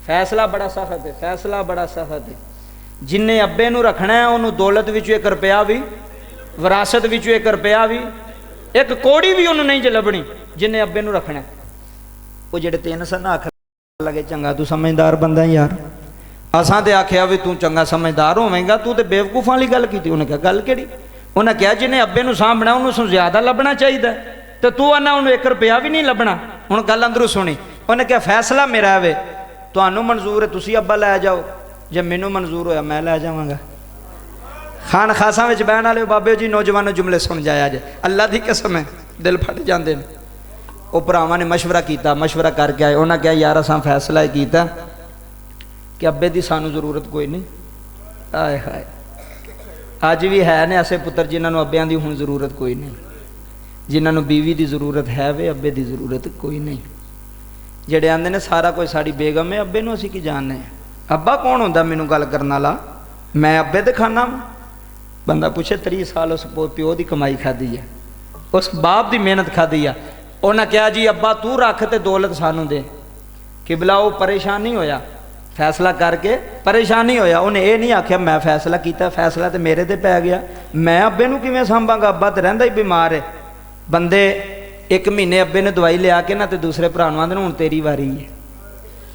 ਫੈਸਲਾ ਬੜਾ ਸਖਤ ਹੈ, ਫੈਸਲਾ ਬੜਾ ਸਖਤ ਹੈ। ਜਿੰਨੇ ਅੱਬੇ ਨੂੰ ਰੱਖਣਾ ਹੈ ਉਹਨੂੰ ਦੌਲਤ ਵਿੱਚੋਂ 1 ਰੁਪਇਆ ਵੀ, ਵਿਰਾਸਤ ਵਿੱਚੋਂ 1 ਰੁਪਇਆ ਵੀ, 1 ਕੋੜੀ ਵੀ ਉਹਨੂੰ ਨਹੀਂ ਜੇ ਲੱਭਣੀ ਜਿੰਨੇ ਅੱਬੇ ਨੂੰ ਰੱਖਣਾ। ਉਹ ਜਿਹੜੇ 3 ਸਨ ਆਖ ਲਗੇ ਚੰਗਾ ਤੂੰ ਸਮਝਦਾਰ ਬੰਦਾ ਯਾਰ, ਅਸਾਂ ਤੇ ਆਖਿਆ ਵੀ ਤੂੰ ਚੰਗਾ ਸਮਝਦਾਰ ਹੋਵੇਂਗਾ, ਤੂੰ ਤੇ ਬੇਵਕੂਫਾਂ ਵਾਲੀ ਗੱਲ ਕੀਤੀ। ਉਹਨੇ ਕਿਹਾ ਗੱਲ ਕਿਹੜੀ? ਉਹਨੇ ਕਿਹਾ ਜਿਹਨੇ ਅੱਬੇ ਨੂੰ ਸਾਂਭਣਾ ਉਹਨੂੰ ਜ਼ਿਆਦਾ ਲੱਭਣਾ ਚਾਹੀਦਾ, ਤੇ ਤੂੰ ਆਨਾ ਉਹਨੂੰ 1 ਰੁਪਇਆ ਵੀ ਨਹੀਂ ਲੱਭਣਾ। ਹੁਣ ਗੱਲ ਅੰਦਰੋਂ ਸੁਣੀ। ਉਹਨੇ ਕਿਹਾ ਫੈਸਲਾ ਮੇਰਾ ਹੈ ਵੇ, ਤੁਹਾਨੂੰ ਮਨਜ਼ੂਰ ਹੈ ਤੁਸੀਂ ਅੱਬਾ ਲੈ ਜਾਓ, ਜੇ ਮੈਨੂੰ ਮਨਜ਼ੂਰ ਹੋਇਆ ਮੈਂ ਲੈ ਜਾਵਾਂਗਾ। ਖਾਨ ਖਾਸਾਂ ਵਿੱਚ ਬਹਿਣ ਵਾਲੇ ਬਾਬੇ ਜੀ ਨੌਜਵਾਨੋ ਜੁਮਲੇ ਸੁਣ ਜਾਇਆ ਜੇ, ਅੱਲਾ ਦੀ ਕਸਮ ਹੈ ਦਿਲ ਫਟ ਜਾਂਦੇ ਨੇ। ਉਹ ਭਰਾਵਾਂ ਨੇ ਮਸ਼ਵਰਾ ਕੀਤਾ, ਮਸ਼ਵਰਾ ਕਰਕੇ ਆਏ। ਉਹਨਾਂ ਕਿਹਾ ਯਾਰ ਅਸਾਂ ਫੈਸਲਾ ਇਹ ਕੀਤਾ ਕਿ ਅੱਬੇ ਦੀ ਸਾਨੂੰ ਜ਼ਰੂਰਤ ਕੋਈ ਨਹੀਂ। ਆਏ ਹਾਏ, ਅੱਜ ਵੀ ਹੈ ਨੇ ਐਸੇ ਪੁੱਤਰ ਜਿਨ੍ਹਾਂ ਨੂੰ ਅੱਬਿਆਂ ਦੀ ਹੁਣ ਜ਼ਰੂਰਤ ਕੋਈ ਨਹੀਂ, ਜਿਨ੍ਹਾਂ ਨੂੰ ਬੀਵੀ ਦੀ ਜ਼ਰੂਰਤ ਹੈ ਵੇ, ਅੱਬੇ ਦੀ ਜ਼ਰੂਰਤ ਕੋਈ ਨਹੀਂ। ਜਿਹੜੇ ਆਂਦੇ ਨੇ ਸਾਰਾ ਕੁਝ ਸਾਡੀ ਬੇਗਮ ਹੈ, ਅੱਬੇ ਨੂੰ ਅਸੀਂ ਕੀ ਜਾਣਦੇ ਹਾਂ? ਅੱਬਾ ਕੌਣ ਹੁੰਦਾ ਮੈਨੂੰ ਗੱਲ ਕਰਨ ਵਾਲਾ? ਮੈਂ ਅੱਬੇ ਤੇ ਖਾਨਾ। ਬੰਦਾ ਪੁੱਛੇ 30 ਸਾਲ ਉਸ ਪਿਓ ਦੀ ਕਮਾਈ ਖਾਧੀ ਹੈ, ਉਸ ਬਾਪ ਦੀ ਮਿਹਨਤ ਖਾਧੀ ਆ। ਉਹਨਾਂ ਕਿਹਾ ਜੀ ਅੱਬਾ ਤੂੰ ਰੱਖ ਤੇ ਦੌਲਤ ਸਾਨੂੰ ਦੇ। ਕਿਬਲਾ ਉਹ ਪਰੇਸ਼ਾਨ ਨਹੀਂ ਹੋਇਆ, ਫੈਸਲਾ ਕਰਕੇ ਪਰੇਸ਼ਾਨ ਨਹੀਂ ਹੋਇਆ। ਉਹਨੇ ਇਹ ਨਹੀਂ ਆਖਿਆ ਮੈਂ ਫੈਸਲਾ ਕੀਤਾ, ਫੈਸਲਾ ਤੇ ਮੇਰੇ ਤੇ ਪੈ ਗਿਆ, ਮੈਂ ਅੱਬੇ ਨੂੰ ਕਿਵੇਂ ਸਾਂਭਾਂਗਾ? ਅੱਬਾ ਤੇ ਰਹਿੰਦਾ ਹੀ ਬਿਮਾਰ ਹੈ। ਬੰਦੇ 1 ਮਹੀਨੇ ਅੱਬੇ ਨੇ ਦਵਾਈ ਲਿਆ ਕੇ ਨਾ ਤੇ ਦੂਸਰੇ ਭਰਾ ਨੂੰ ਆਂਦੇ ਨੇ ਹੁਣ ਤੇਰੀ ਵਾਰੀ ਹੈ।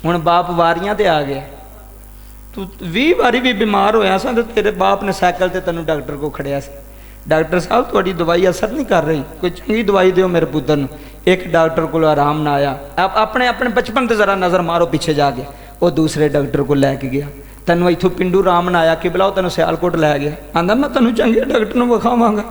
ਹੁਣ ਬਾਪ ਵਾਰੀਆਂ ਤੇ ਆ ਗਿਆ। ਤੂੰ 20 ਵਾਰੀ ਵੀ ਬਿਮਾਰ ਹੋਇਆ ਸਾਂ ਤੇ ਤੇਰੇ ਬਾਪ ਨੇ ਸਾਈਕਲ ਤੇ ਤੈਨੂੰ ਡਾਕਟਰ ਕੋ ਖੜਿਆ ਸੀ, ਡਾਕਟਰ ਸਾਹਿਬ ਤੁਹਾਡੀ ਦਵਾਈ ਅਸਰ ਨਹੀਂ ਕਰ ਰਹੀ, ਕੋਈ ਚੰਗੀ ਦਵਾਈ ਦਿਓ ਮੇਰੇ ਪੁੱਤਰ ਨੂੰ। ਇੱਕ ਡਾਕਟਰ ਕੋਲ ਆਰਾਮ ਨਾ ਆਇਆ, ਆਪਣੇ ਬਚਪਨ ਤੇ ਜ਼ਰਾ ਨਜ਼ਰ ਮਾਰੋ ਪਿੱਛੇ ਜਾ ਕੇ, ਉਹ ਦੂਸਰੇ ਡਾਕਟਰ ਕੋਲ ਲੈ ਕੇ ਗਿਆ। ਤੈਨੂੰ ਇੱਥੋਂ ਪਿੰਡੂ ਰਾਮ ਨਾ ਆਇਆ, ਕਿਬਲਾ ਉਹ ਤੈਨੂੰ ਸਿਆਲਕੋਟ ਲੈ ਗਿਆ। ਆਂਦਾ ਮੈਂ ਤੈਨੂੰ ਚੰਗੇ ਡਾਕਟਰ ਨੂੰ ਵਿਖਾਵਾਂਗਾ,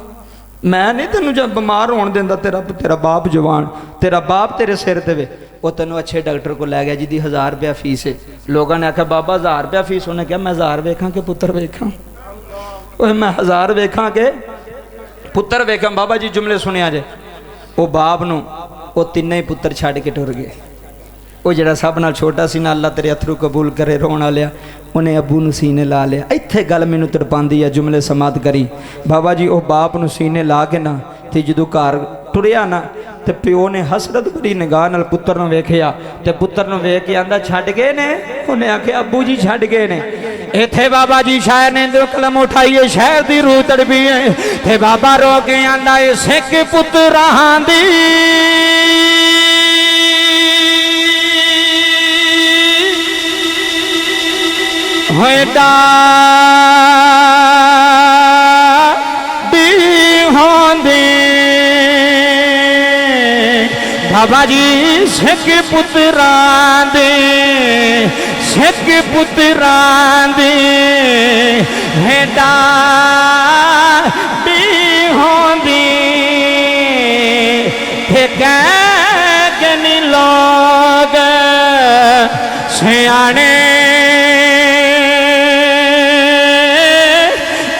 ਮੈਂ ਨਹੀਂ ਤੈਨੂੰ ਜਦ ਬਿਮਾਰ ਹੋਣ ਦਿੰਦਾ। ਤੇਰਾ ਬਾਪ ਜਵਾਨ, ਤੇਰਾ ਬਾਪ ਤੇਰੇ ਸਿਰ ਤੇ ਵੇ। ਉਹ ਤੈਨੂੰ ਅੱਛੇ ਡਾਕਟਰ ਕੋਲ ਲੈ ਗਿਆ ਜਿਹਦੀ 1000 ਰੁਪਇਆ ਫੀਸ ਹੈ। ਲੋਕਾਂ ਨੇ ਆਖਿਆ ਬਾਬਾ 1000 ਰੁਪਇਆ ਫੀਸ, ਉਹਨੇ ਕਿਹਾ ਮੈਂ 1000 ਵੇਖਾਂ ਕਿ ਪੁੱਤਰ ਵੇਖਾਂ? ਓਏ ਮੈਂ 1000 ਵੇਖਾਂ ਕਿ ਪੁੱਤਰ ਵੇਖਾਂ? ਬਾਬਾ ਜੀ ਜੁਮਲੇ ਸੁਣਿਆ ਜੇ। ਉਹ ਬਾਪ ਨੂੰ ਉਹ ਤਿੰਨੇ ਹੀ ਪੁੱਤਰ ਛੱਡ ਕੇ ਟੁਰ ਗਏ। ਉਹ ਜਿਹੜਾ ਸਭ ਨਾਲ ਛੋਟਾ ਸੀ ਨਾ, ਅੱਲਾ ਤੇਰੇ ਅਥਰੂ ਕਬੂਲ ਕਰੇ, ਰੋਣ ਵਾਲਿਆ, ਉਹਨੇ ਅੱਬੂ ਨੂੰ ਸੀਨੇ ਲਾ ਲਿਆ। ਇੱਥੇ ਗੱਲ ਮੈਨੂੰ ਤੜਪਾਉਂਦੀ ਹੈ, ਜੁਮਲੇ ਸਮਾਤ ਕਰੀ। ਬਾਬਾ ਜੀ ਉਹ ਬਾਪ ਨੂੰ ਸੀਨੇ ਲਾ ਕੇ ਨਾ ਤੇ ਜਦੋਂ ਘਰ ਟੁਰਿਆ ਨਾ ਤੇ ਪਿਓ ਨੇ ਹਸਰਤ ਭਰੀ ਨਿਗਾਹ ਨਾਲ ਪੁੱਤਰ ਨੂੰ ਵੇਖਿਆ ਤੇ ਪੁੱਤਰ ਨੂੰ ਵੇਖ ਕੇ ਆਂਦਾ ਛੱਡ ਗਏ ਨੇ? ਉਹਨੇ ਆਖਿਆ ਅੱਬੂ ਜੀ ਛੱਡ ਗਏ ਨੇ। ਇੱਥੇ ਬਾਬਾ ਜੀ ਸ਼ਾਇਰ ਨੇ ਜੋ ਕਲਮ ਉਠਾਈਏ, ਸ਼ਾਇਰ ਦੀ ਰੂਹ ਤੜਪੀ ਹੈ ਤੇ ਬਾਬਾ ਰੋ ਕੇ ਆਂਦਾ ਏ ਸਿੱਖ ਪੁੱਤਰਾਂ ਦੀ ਹੋਏ ਦਾ ਬਾਬਾ ਜੀ ਸਿੱਖ ਪੁੱਤਰਾਂ ਦੇ, ਸਿੱਖ ਪੁੱਤਰਾਂ ਦੇ ਹੇਡਾ ਵੀ ਹੁੰਦੀ ਤੇ ਕਹਿ ਕੇ ਨੀ ਲੋਗ ਸਿਆਣੇ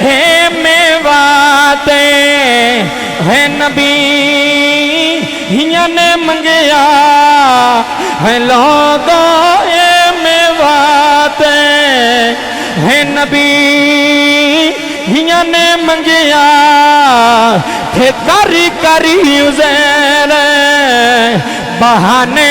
ਹੈ ਮੇਵਾਤੇ ਹੈ ਨਬੀ ਨੇ ਮੰਗਿਆ ਹੈ ਲੋਗੋ ਏ ਮੇਵਾਤੇ ਹੈ ਨਬੀ ਨੇ ਮੰਗਿਆ ਤੇ ਕਰੀ ਕਰੀ ਉਜ਼ੈਰ ਬਹਾਨੇ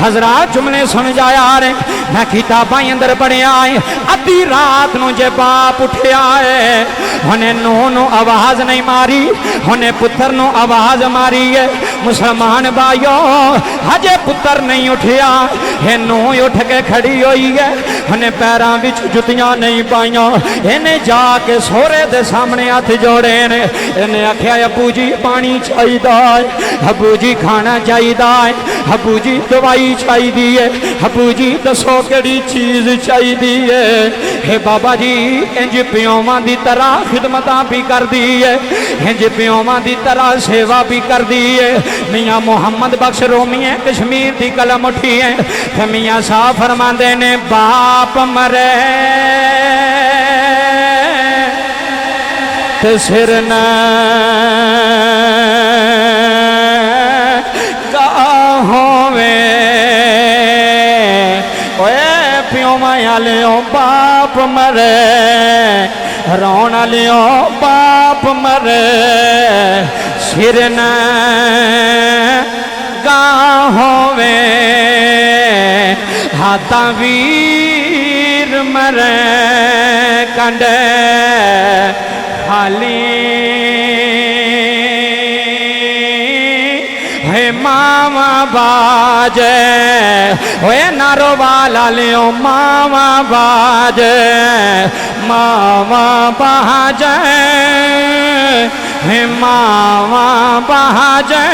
حضرات جملے سن جایا رہے میں کتاباں اندر پڑھیا ہے ادھی رات نو جے باپ اٹھیا ہے انہیں نو آواز نہیں ماری انہیں پتر نو آواز ماری ہے مسلمان بھائیو ہجے پتر نہیں اٹھیا ہے نو اٹھ کے کھڑی ہوئی ہے انہیں پیراں وچ جتیاں نہیں پائیاں انہیں جا کے سورے دے سامنے ہاتھ جوڑے نے انہیں آکھیا ابو جی پانی چاہیے ابو جی کھانا چاہیے ابو جی دوائی چاہیے ابو جی دسو کیڑی چیز چاہیے ہے بابا جی انج پیوماں دی طرح خدمتاں بھی کر دی ہے انج پیوماں دی طرح سیوا بھی کر دی ہے میاں محمد بخش رومی ہے کشمیر دی قلم اٹھی ہے کہ میاں صاحب فرماندے نے باپ مرے تے سر نہ ہووے اوے پیو مایا لیو باپ مرے رونا لیو باپ مرے سر نہ گاہ ہووے ہاتھاں ویر مرے کنڈے خالی ہے ماما باجے ہوئے نارو والا لیو ماما باجے ماما باجے ہے ماما باجے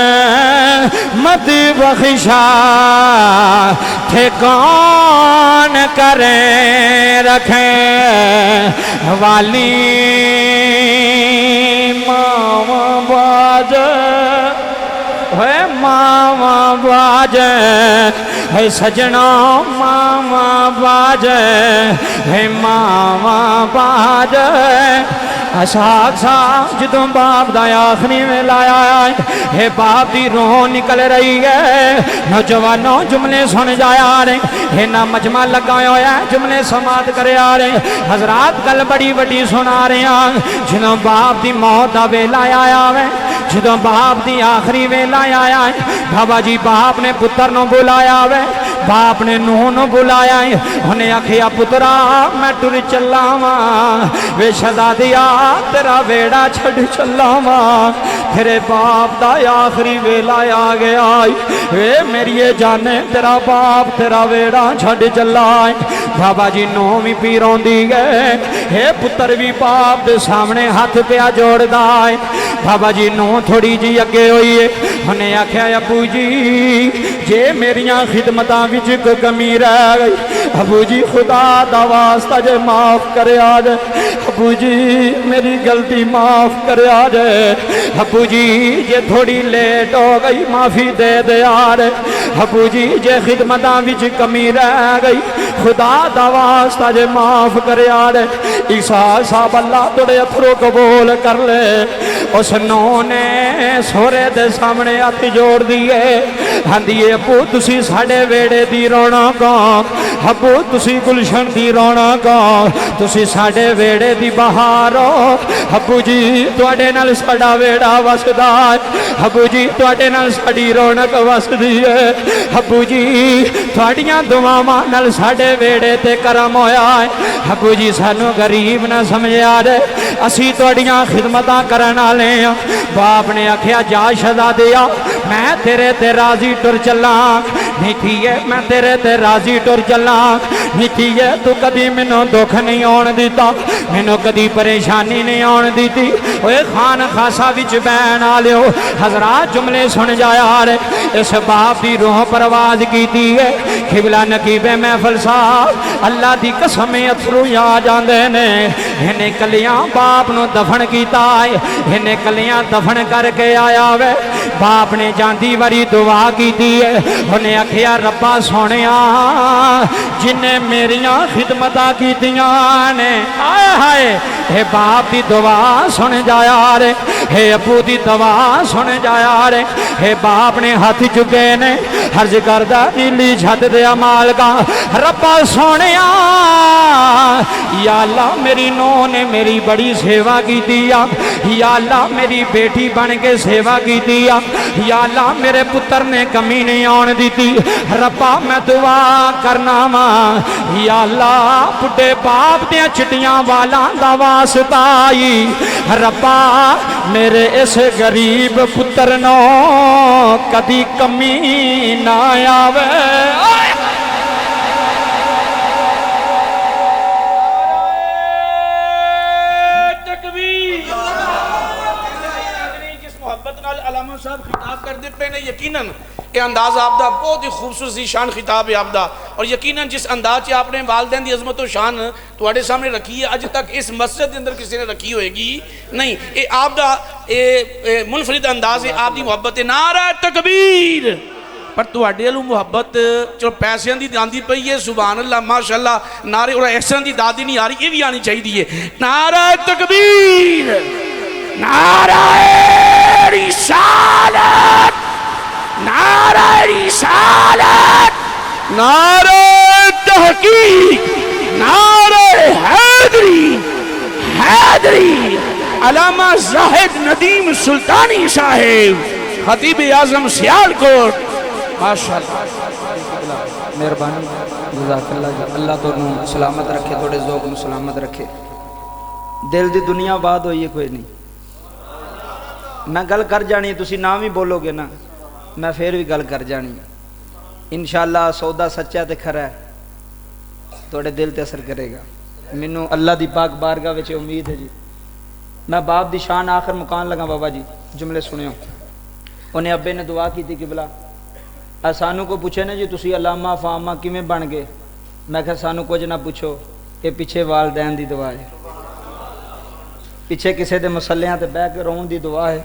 محمد بخشا ٹھکان کرے رکھے والی ماما باج ہے ماما باج ہے سجنا ماما باج ہے ماما باج اشاق صاحب جدوں باپ دا آخری میں لایا ہے باپ دی روح نکل رہی ہے نوجوانوں جملے سن جایا رہے ہے نا مجمع لگا ہویا ہے جملے سماعت کرے آ رہے حضرات گل بڑی بڑی سنا رہے ہیں جدوں باپ دی موت دا ویلا آیا ہے جدوں باپ دی آخری ویلا آیا ہے بابا جی باپ نے پتر نو بلایا ہے باپ نے نوح نو بلایا ہے انہیں آکھیا پترا میں ٹر چلا ماں وے شہزادیا تیرا ویڑا چھڑ چلا ماں تیرے باپ دا آخری ویلا آ گیا وے میری جانے تیرا باپ تیرا ویڑا چھڑ چلا بابا جی نوح بھی پیرون دی گئے ہے پتر بھی باپ دے سامنے ہاتھ پیا جوڑ دائے بابا جی نوح تھوڑی جی اگے ہوئی ہے انہیں آکھیا ابو جی جے میریاں خدمتاں وچ کوئی کمی رہ گئی ابو جی خدا دا واسطہ جے معاف کرے آ جائے ابو جی میری غلطی معاف کرے آ جائے ابو جی جے تھوڑی لیٹ ہو گئی معافی دے دے آ رہے ابو جی جے خدمتاں وچ کمی رہ گئی خدا دا واسطہ جے معاف کرے آ رہے عیسیٰ صاحب اللہ توڑے اتھرو قبول کر لے اس نو نے سورے دے سامنے ہاتھ جوڑ دیے ہندیے ابو تسی ساڑے ویڑے دی رونا کا ابو تسی گلشن دی رونا کا تسی ساڑے ویڑے دی بہارو ابو جی توڑے نال ساڑا ویڑا وسدا ابو جی توڑے نال ساڑی رونق وسدی ہے ابو جی توڑیاں دعاواں نال ساڑے ویڑے تے کرم ہویا ہے ابو جی سانو غریب نہ سمجھا دے اسی توڑیاں خدمتاں کرنا لے باپ نے آکھیا جا شہزادیا میں تیرے تے راضی ٹر چلا نیتی ہے میں تیرے تے راضی ٹر چلا نیتی ہے تو کدی منو دکھ نہیں آن دیتا منو کدی پریشانی نہیں آن دیتی اوے خان خاصا وچ بین آلیو حضرات جملے سن جایا رہے اس باپ دی روح پرواز کیتی ہے قبلہ نقیب محفل صاحب اللہ دی قسم اتھرو یا جاندے نے انہیں کلیاں باپ نو دفن کیتا ہے انہیں کلیاں دفن کر کے آیا وے باپ نے جاندی وری دعا کی دی ہے انہیں آکھیا ربا سونیا جنہیں میریاں خدمتاں کیتیاں نے آئے ہائے اے باپ دی دعا سن جایا رے اے ابو دی دعا سن جایا رے اے باپ نے ہاتھ چکے نے حرج کردہ نیلی چھت دے مال کا ربا سونیا یا اللہ میری نو نے میری بڑی سیوا کی دیا یا اللہ میری بیٹی بن کے سیوا کی دیا یا اللہ میرے پتر نے کمی نہیں آن دیتی ربا میں دعا کرنا ماں یا اللہ پٹے باپ دیا چٹیاں والا دا واسطہ آئی ربا میرے اس غریب پتر نو کدی کمی نہ آوے علامہ صاحب خطاب کر دیتے ہیں یقیناً یہ انداز آپ دا بہت ہی خوبصورت شان خطاب ہے آپ دا اور یقیناً جس انداز سے آپ نے والدین دی عظمت و شان تواڈے سامنے رکھی ہے اج تک اس مسجد کے اندر کسی نے رکھی ہوئے گی نہیں یہ آپ دا منفرد انداز ہے آپ دی محبت ہے نعرہ تکبیر پر تواڈے والوں محبت چلو پیسے دی آندی پئی ہے سبحان اللہ ماشاءاللہ نعرے اور احسان دی دادی نہیں آ رہی یہ بھی آنی چاہیے نعرہ تکبیر نعرہ رسالت نعرہ رسالت نعرہ تحقیق نعرہ حیدری علامہ زاہد ندیم سلطانی صاحب خطیب اعظم سیالکوٹ ماشاءاللہ مہربانی جزاک اللہ اللہ تو سلامت رکھے تھوڑے ذوق نو سلامت رکھے دل دی دنیا بات ہوئی ہے کوئی نہیں میں گل کر جانی تسی نہ بھی بولو گے نا میں پھر بھی گل کر جانی انشاءاللہ سودا سچا تے کھرا ہے تھوڑے دل تے اثر کرے گا مینوں اللہ دی پاک بارگاہ وچ امید ہے جی میں باپ دی شان آخر مکان لگا بابا جی جملے سنیو انہیں ابے نے دعا کی تھی قبلہ سانو کو پوچھے نا جی تسی علامہ فامہ کیویں بن گئے میں کہا سانو کچھ نہ پوچھو یہ پیچھے والدین دی دعا ہے پیچھے کسے دے مسلیاں تے بہ کے رون دی دعا ہے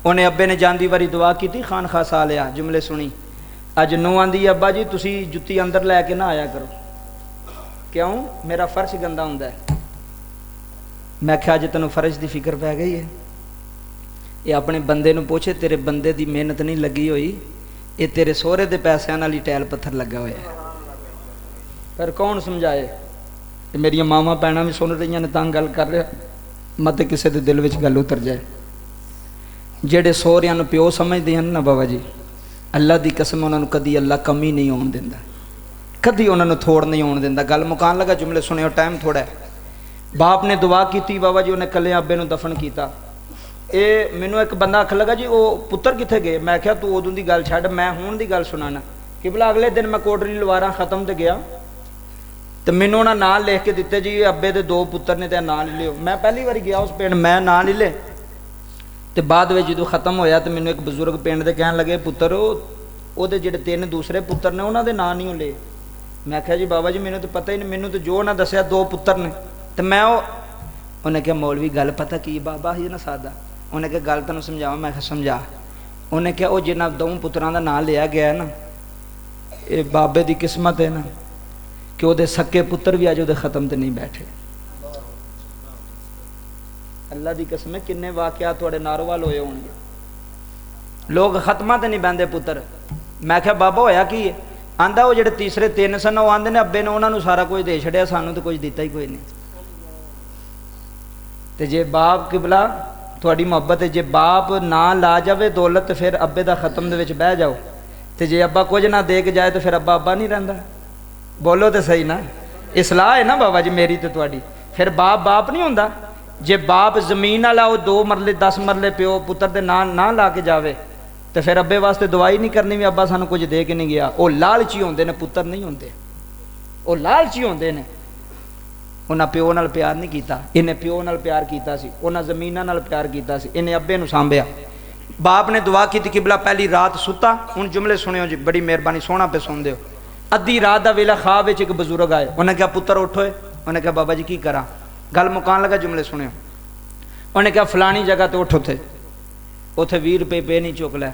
انہیں ابے نے جاندی واری دعا کی تھی خان خاص آلیا جملے سنی اج نو آندی ابا جی تسی جتی اندر لے کے نہ آیا کرو کیوں میرا فرش گندا ہوندا ہے میں کہا جی تینوں فرش دی فکر پہ گئی ہے یہ اپنے بندے نو پوچھے تیرے بندے دی محنت نہیں لگی ہوئی یہ تیرے سورے دے پیسے والی ٹیل پتھر لگا ہوئے ہے پھر کون سمجھائے میری ماما بھیناں بھی سن رہی نے تاں گل کر رہا مت کسے دے دل وچ گل اتر جائے جڑے سوریاں نو پیو سمجھدے ہیں نا بابا جی اللہ دی قسم انہاں نو کدی اللہ کمی نہیں ہون دیندا کدی انہاں نو تھوڑ نہیں ہون دیندا گل مکان لگا جملے سنیو ٹائم تھوڑا ہے باپ نے دعا کیتی بابا جی انہیں کلے ابے نو دفن کیتا اے مینوں ایک بندہ آکھن لگا جی او پتر کتھے گئے میں کہیا تو اودوں دی گل چھڈ میں ہون دی گل سنانا قبلہ اگلے دن میں کوٹری لواراں ختم تے گیا تو مینوں انہاں نام لکھ کے دتے جی ابے دے 2 پتر نے تے نام لے لیو میں پہلی واری گیا اس پنڈ میں نام لے لے تے بعد وچ جدوں ختم ہویا تے مینوں ایک بزرگ پنڈ دے کہن لگے پتر او دے جڑے 3 دوسرے پتر نے انہاں دے نام نہیں لے میں کہا جی بابا جی مینوں تے پتہ ہی نہیں مینوں تے جو انہاں دسیا 2 پتر نے تے میں انہیں کہا مولوی گل پتہ کی بابا ہی نا سادہ انہیں کہا گل تینوں سمجھاواں میں کہا سمجھا انہیں کہا او جنہاں 2 پتراں دا نام لیا گیا ہے نا اے بابے دی قسمت ہے نا کہ وہ دے سکے پتر بھی آج وہ دے ختم تے نہیں بیٹھے اللہ دی قسم ہے کنے واقعات تھوڑے ناروال ہوئے ہوں گے لوگ ختمہ تے نہیں بندے پتر میں کہا بابا ہویا کی ہے آندہ وہ جڑے تیسرے 3 سن وہ آندے نے ابے نے انہوں نے سارا کچھ دے چھڑیا سانوں تے کچھ دیتا ہی کوئی نہیں تے جے باپ قبلہ تھوڑی محبت ہے جے باپ نہ لا جاوے دولت تے پھر ابے دا ختم دے وچ بہ جاؤ تے جے ابا کچھ نہ دے کے جائے تو پھر ابا نہیں رہندا بولو تو صحیح نا اصلاح ہے نا بابا جی میری تو تواڈی پھر باپ نہیں ہوندا جے باپ زمین والا وہ 2 مرلے 10 مرلے پیو پتر دے نہ لا کے جاوے تو پھر ابے واسطے دعائی نہیں کرنی بھی ابا سانو کچھ دے کے نہیں گیا وہ لالچی ہوندے نے پتر نہیں ہوندے وہ لالچی ہوندے نے انہاں پیو نال پیار نہیں کیتا انہیں پیو نال پیار کیتا سی انہاں زمیناں نال پیار کیتا سی انہیں ابے نو سانبھیا باپ نے دعا کی قبلہ پہلی رات ستا ہن جملے سنیو جی بڑی مہربانی سونا پہ سن دیو ادھی رات دا ویلا خواب وچ ایک بزرگ آئے انہیں کہا پتر اٹھوئے انہیں کہا بابا جی کی کراں گل مکان لگا جملے سنیو انہیں کہا فلانی جگہ تے اٹھو تھے اوتھے 20 روپے پے نہیں چک لے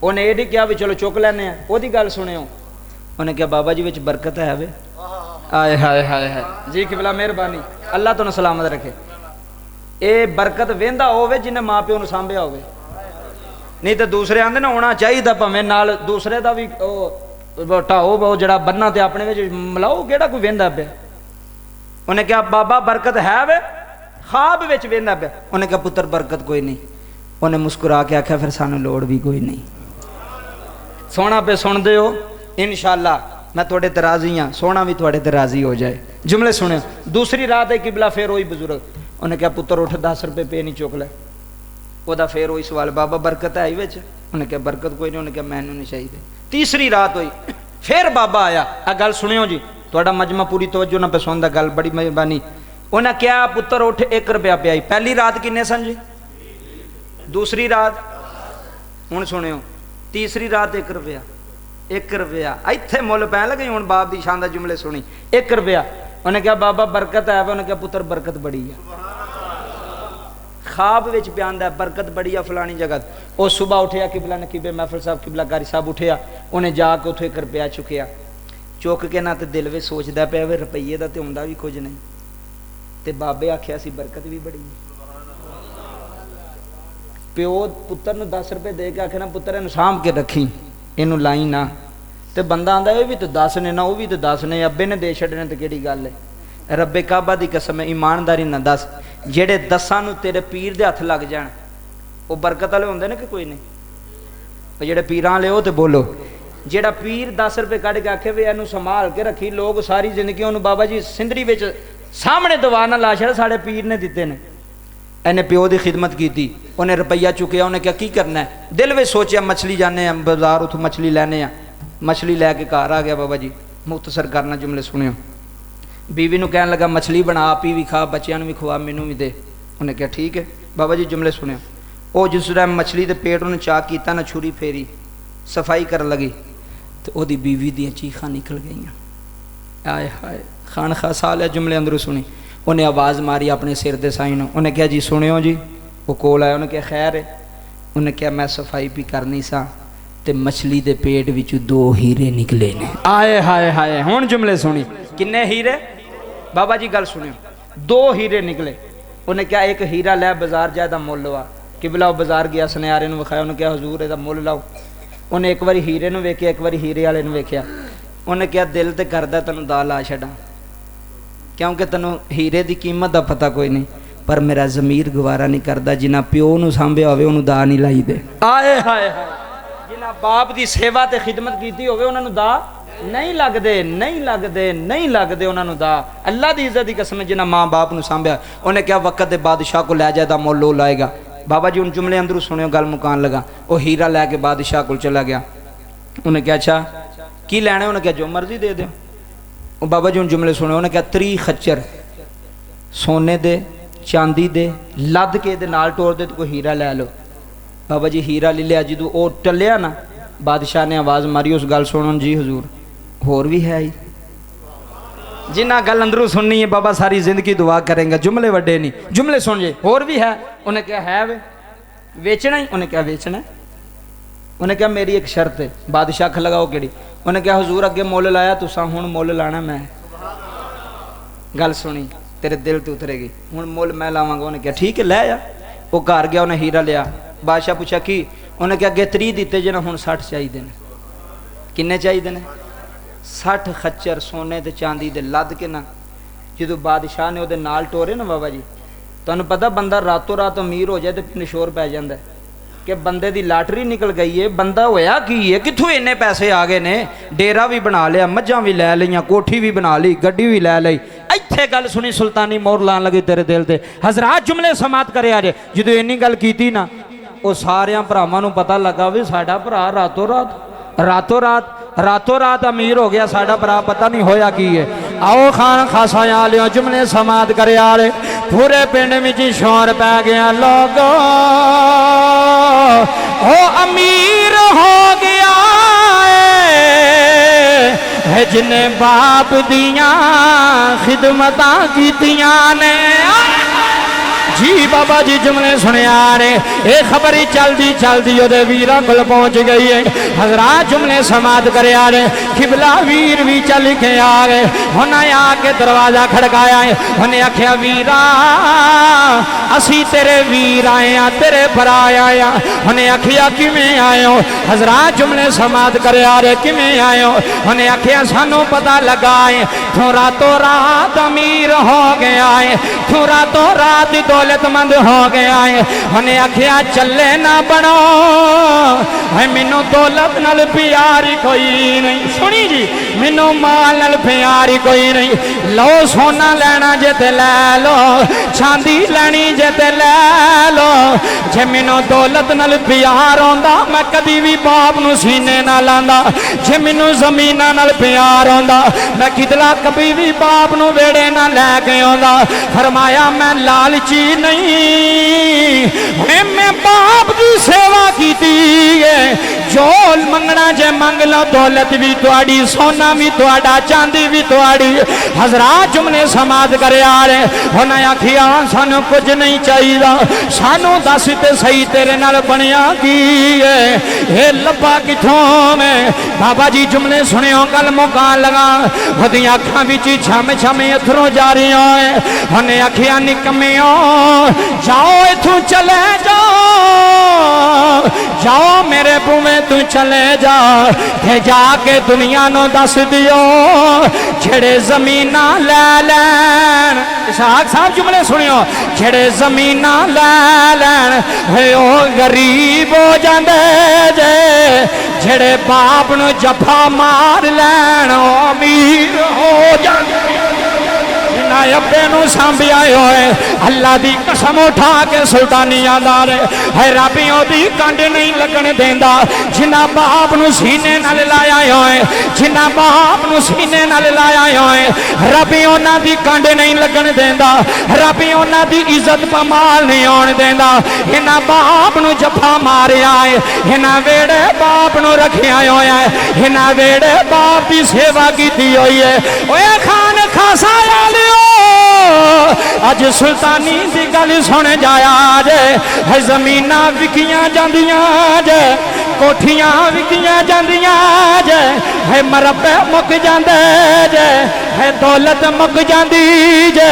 انہیں یہ نہیں کہا بھی چلو چک لینے ہیں وہ دی گل سنیو انہیں کہا بابا جی وچ برکت ہے وے آئے ہائے ہائے ہائے جی قبلہ مہربانی اللہ تو سلامت رکھے اے برکت ویندا ہوے جنہیں ماں پیو نو سانبھیا ہوے نہیں تو دوسرے آندے نا ہونا چاہیے پویں نال دوسرے دا بھی ٹاؤ بہو جڑا بننا تے اپنے وچ ملاؤ کیڑا کوئی ویندا پیا انہیں کہا بابا برکت ہے وے خواب وچ ویندا پیا انہیں کہا پتر برکت کوئی نہیں انہیں مسکرا کے آکھیا پھر سانو لوڑ بھی کوئی نہیں سونا پہ سن دے ہو انشاءاللہ میں تھوڑے تے راضی ہاں سونا بھی تھوڑے تے راضی ہو جائے جملے سنے دوسری رات ہے قبلہ پھر وہی بزرگ انہیں کہا پتر اٹھ 10 روپے پہ نہیں چک لے وہ دا پھر وہی سوال بابا برکت ہے وچ انہیں کہا برکت کوئی نہیں انہیں کہا مینوں نہیں چاہیے تیسری رات ہوئی پھر بابا آیا گل سنیو جی تھوڑا مجمع پوری توجہ نہ پہ سندا گل بڑی مہربانی انہیں کیا پتر اٹھ 1 روپیہ پہ آئی پہلی رات کنے سن جی دوسری رات ہوں سنو تیسری رات 1 روپیہ 1 روپیہ ایتھے مل پہ لگی ہوں باپ دی شان دا جملے سنی 1 روپیہ انہیں کہا بابا برکت ہے انہیں کہا پتر برکت بڑی ہے خواب وچ پیاندا ہے برکت بڑی ہے فلانی جگہ وہ صبح اٹھیا قبلہ نقیب محفل صاحب قبلہ گاری صاحب اٹھیا انہیں جا کے اتھے 1 روپیہ چکیا چک کے نہ تے دل وچ سوچدا پیا وے روپیے دا تے ہوندا بھی کچھ نہیں تے بابے آکھیا سی برکت بھی بڑی ہے پیو پتر نو 10 روپے دے کے آکھے نا پتر اینو سانبھ کے رکھی اینو لائی نہ تے بندہ آندا یہ بھی تو 10 نے نہ وہ بھی تو 10 نے ابے نے دے چھڈنے تے کیڑی گل ہے رب کعبہ دی قسم ہے ایمانداری نہ دس جڑے 10 نو تیرے پیر دے ہتھ لگ جان وہ برکت والے ہوندے نے کہ کوئی نہیں جڑے پیراں لے او تے بولو جڑا پیر 10 روپے کڈ کے آکھے وے اینو سنبھال کے رکھی لوگ ساری زندگی اونوں بابا جی سندری وچ سامنے دوا نہ لا چھڑ ساڈے پیر نے دتے نے اینے پیو دی خدمت کیتی انہیں روپیہ چکیا انہیں کیا کی کرنا ہے دل میں سوچیا مچھلی جانے ہیں بازار اتوں مچھلی لینے ہیں مچھلی لے کے گھر آ گیا بابا جی مختصر کرنا جملے سنیو بیوی نو کہنے لگا مچھلی بنا آپ ہی بھی کھا بچیاں نو بھی کھوا مینوں بھی دے انہیں کہا ٹھیک ہے بابا جی جملے سنیو وہ جس ٹائم مچھلی دے پیٹ انہیں چاک کیتا نہ چھری پھیری صفائی کر لگی تو وہ دی بیوی دیاں چیخاں نکل گئیاں آئے ہائے خان خواہ سال ہے جملے اندروں سنی انہیں آواز ماری اپنے سر دے سائن انہیں کہا جی سنیو جی وہ کول آیا انہیں کہا خیر ہے انہیں کہا میں صفائی بھی کرنی سا تے مچھلی دے پیٹ وچوں 2 ہیرے نکلے نے آئے ہائے ہائے ہون جملے سنی کنے ہیرے بابا جی گل سنیو 2 ہیرے نکلے انہیں کہا ایک ہیرا لے بازار جائے دا مول لوا قبلہ وہ بازار گیا سنیارے نو وکھایا انہیں کہا حضور اے دا مول لاؤ انہیں ایک باری ہیرے نو ویکھیا ایک باری ہیرے والے نو ویکھیا انہیں کہا دل تے کردا تینوں دا لا چھڈاں کیونکہ تینوں ہیرے دی قیمت دا پتہ کوئی نہیں پر میرا ضمیر گوارا نہیں کردا جنہ پیو نو سانبھیا ہوے اونوں دا نہیں لائی دے آئے ہائے ہائے جنہ باپ دی سیوا تے خدمت کیتی ہوے انہاں نوں دا نہیں لگدے نہیں لگدے نہیں لگدے انہاں نوں دا اللہ دی عزت دی قسم جنہ ماں باپ نو سانبھیا انہیں کیا وقت دے بادشاہ کو لے جائے دا مول لو لائے گا بابا جی ان جملے اندروں سنیو گل مکان لگا وہ ہیرا لے کے بادشاہ کو چلا گیا انہیں کہا اچھا کی لینا ہے انہیں کہا جو مرضی دے دے بابا جی ان جملے سنے انہیں کہا 3 خچر سونے دے چاندی دے لد کے دے نال ٹور دے تو کوئی ہیرا لے لو بابا جی ہیرا لے لیا جدو او ٹلیا نا بادشاہ نے آواز ماری اس گل سنن جی حضور ہور بھی ہے ہی جنہ گل اندروں سننی ہے بابا ساری زندگی دعا کریں گا جملے وڈے نہیں جملے سن جے ہور بھی ہے انہیں کہا ہے ویچنا ہی انہیں کہا ویچنا ہے انہیں کہا میری ایک شرط ہے بادشاہ کھا لگا وہ کیڑی انہیں کہا حضور اگے مول لایا تساں ہن مول لانا میں گل سنی تیرے دل تے اترے گی ہن مول میں لاواں گا انہیں کہا ٹھیک ہے لے آ وہ گھر گیا انہیں ہیرا لیا بادشاہ پوچھا کی انہیں کہا اگے 30 دیتے جے نا ہن 60 چاہیے نے کنے چاہیے نے 60 خچر سونے تے چاندی دے لد کے نا جدو بادشاہ نے وہ نال ٹورے نا بابا جی تمہیں پتہ بندہ راتوں رات امیر ہو جائے تو نشور پی جاندہ ہے کہ بندے دی لاٹری نکل گئی ہے بندہ ہویا کی ہے کتھوں اینے پیسے آگے نے ڈیرا بھی بنا لیا مجھاں بھی لے لیاں کوٹھی بھی بنا لی گڈی بھی لے لئی ایتھے گل سنی سلطانی مور لان لگی تیرے دل تے حضرات جملے سماعت کرے آجے جدو اینی گل کیتی نا وہ ساریاں بھراواں نوں پتہ لگا وی ساڈا بھرا راتوں رات امیر ہو گیا ساڈا بھرا پتہ نہیں ہویا کی ہے آؤ خان خاصا آلیوں جملے سماعت کرے آلے پورے پنڈ وچ شور پہ گیا لوگو او امیر ہو گیا ہے جن باپ دیاں خدمتاں کیتیاں نے جی بابا جی جملے سنیا نے اے خبری چلدی چلدی او دے ویراں کول پہنچ گئی ہے حضرات جملے سماعت کریا نے قبلہ ویر بھی چل کے آ گئے انہیں آ کے دروازہ کھڑکایا ہے انہیں آکھیا ویرا اسی تیرے ویر آئے ہیں تیرے برا آئے ہیں انہیں آکھیا کیویں آئے ہو حضرات جملے سماعت کریا رے کیویں آئے ہو انہیں آکھیا سانو پتہ لگا ہے تو راتوں رات امیر ہو گیا ہے تو راتوں رات دولت مند ہو گیا ہے انہیں آکھیا چلے نہ بنو مینوں دولت نال پیاری کوئی نہیں سنی جی مینوں مال نال پیاری کوئی نہیں لو سونا لینا جے تے لے لو چاندی لینی جے تے لے لو جے مینوں دولت نال پیار ہوندا میں کدی بھی باپ نو سینے نہ لاندا جے مینوں زمیناں نال پیار ہوندا میں کدلا کبھی بھی باپ نو ویڑے نہ لے کے آوندا فرمایا میں لالچی نہیں میں باپ دی سیوا کیتی ہے جو منگنا جے منگ لو دولت بھی تواڈی سونا بھی تواڈا چاندی بھی تواڈی حضرات جملے سماعت کرے آ رہے انہیں آکھیا سانو کچھ نہیں چاہیے سانو دس تے صحیح تیرے نال بنیا کی ہے اے لبا کتھوں میں بابا جی جملے سنیو گل مکان لگا ودیاں اکھاں وچ چھم چھم اتھروں جا رہی ہیں انہیں آکھیا نکمیو جاؤ ایتھوں چلے جاؤ جاؤ میرے بوے تو چلے جا تے جا کے دنیا نو دس دیو جھڑے زمینہ لے لین اسحاق صاحب جملے سنیو جھڑے زمینہ لے لین ہوئے او غریب ہو جاندے جے جھڑے باپ نو جفا مار لین او امیر ہو جاندے ابے نو سانبھی آئے ہوئے اللہ دی قسم اٹھا کے سلطانیاں دارے ہے ربیوں دی کنڈ نہیں لگن دیندا جنہ باپ نو سینے نال لایا ہوئے جنہ باپ نو سینے نال لایا ہوئے ربیوں نا دی کنڈ نہیں لگن دیندا ربیوں نا دی عزت پمال نہیں ہون دیندا انہاں باپ نو جفا ماریا ہے انہاں ویڑے باپ نو رکھیا ہویا ہے انہاں ویڑے باپ دی سیوا کیتی ہوئی ہے اوے خان خاصا لیو اج سلطانی دی گل سن جایا جے ہے زمیناں وکیاں جاندیاں جے کوٹھیاں وکیاں جاندیاں جے ہے مربے مک جاندے جے ہے دولت مک جاندی جے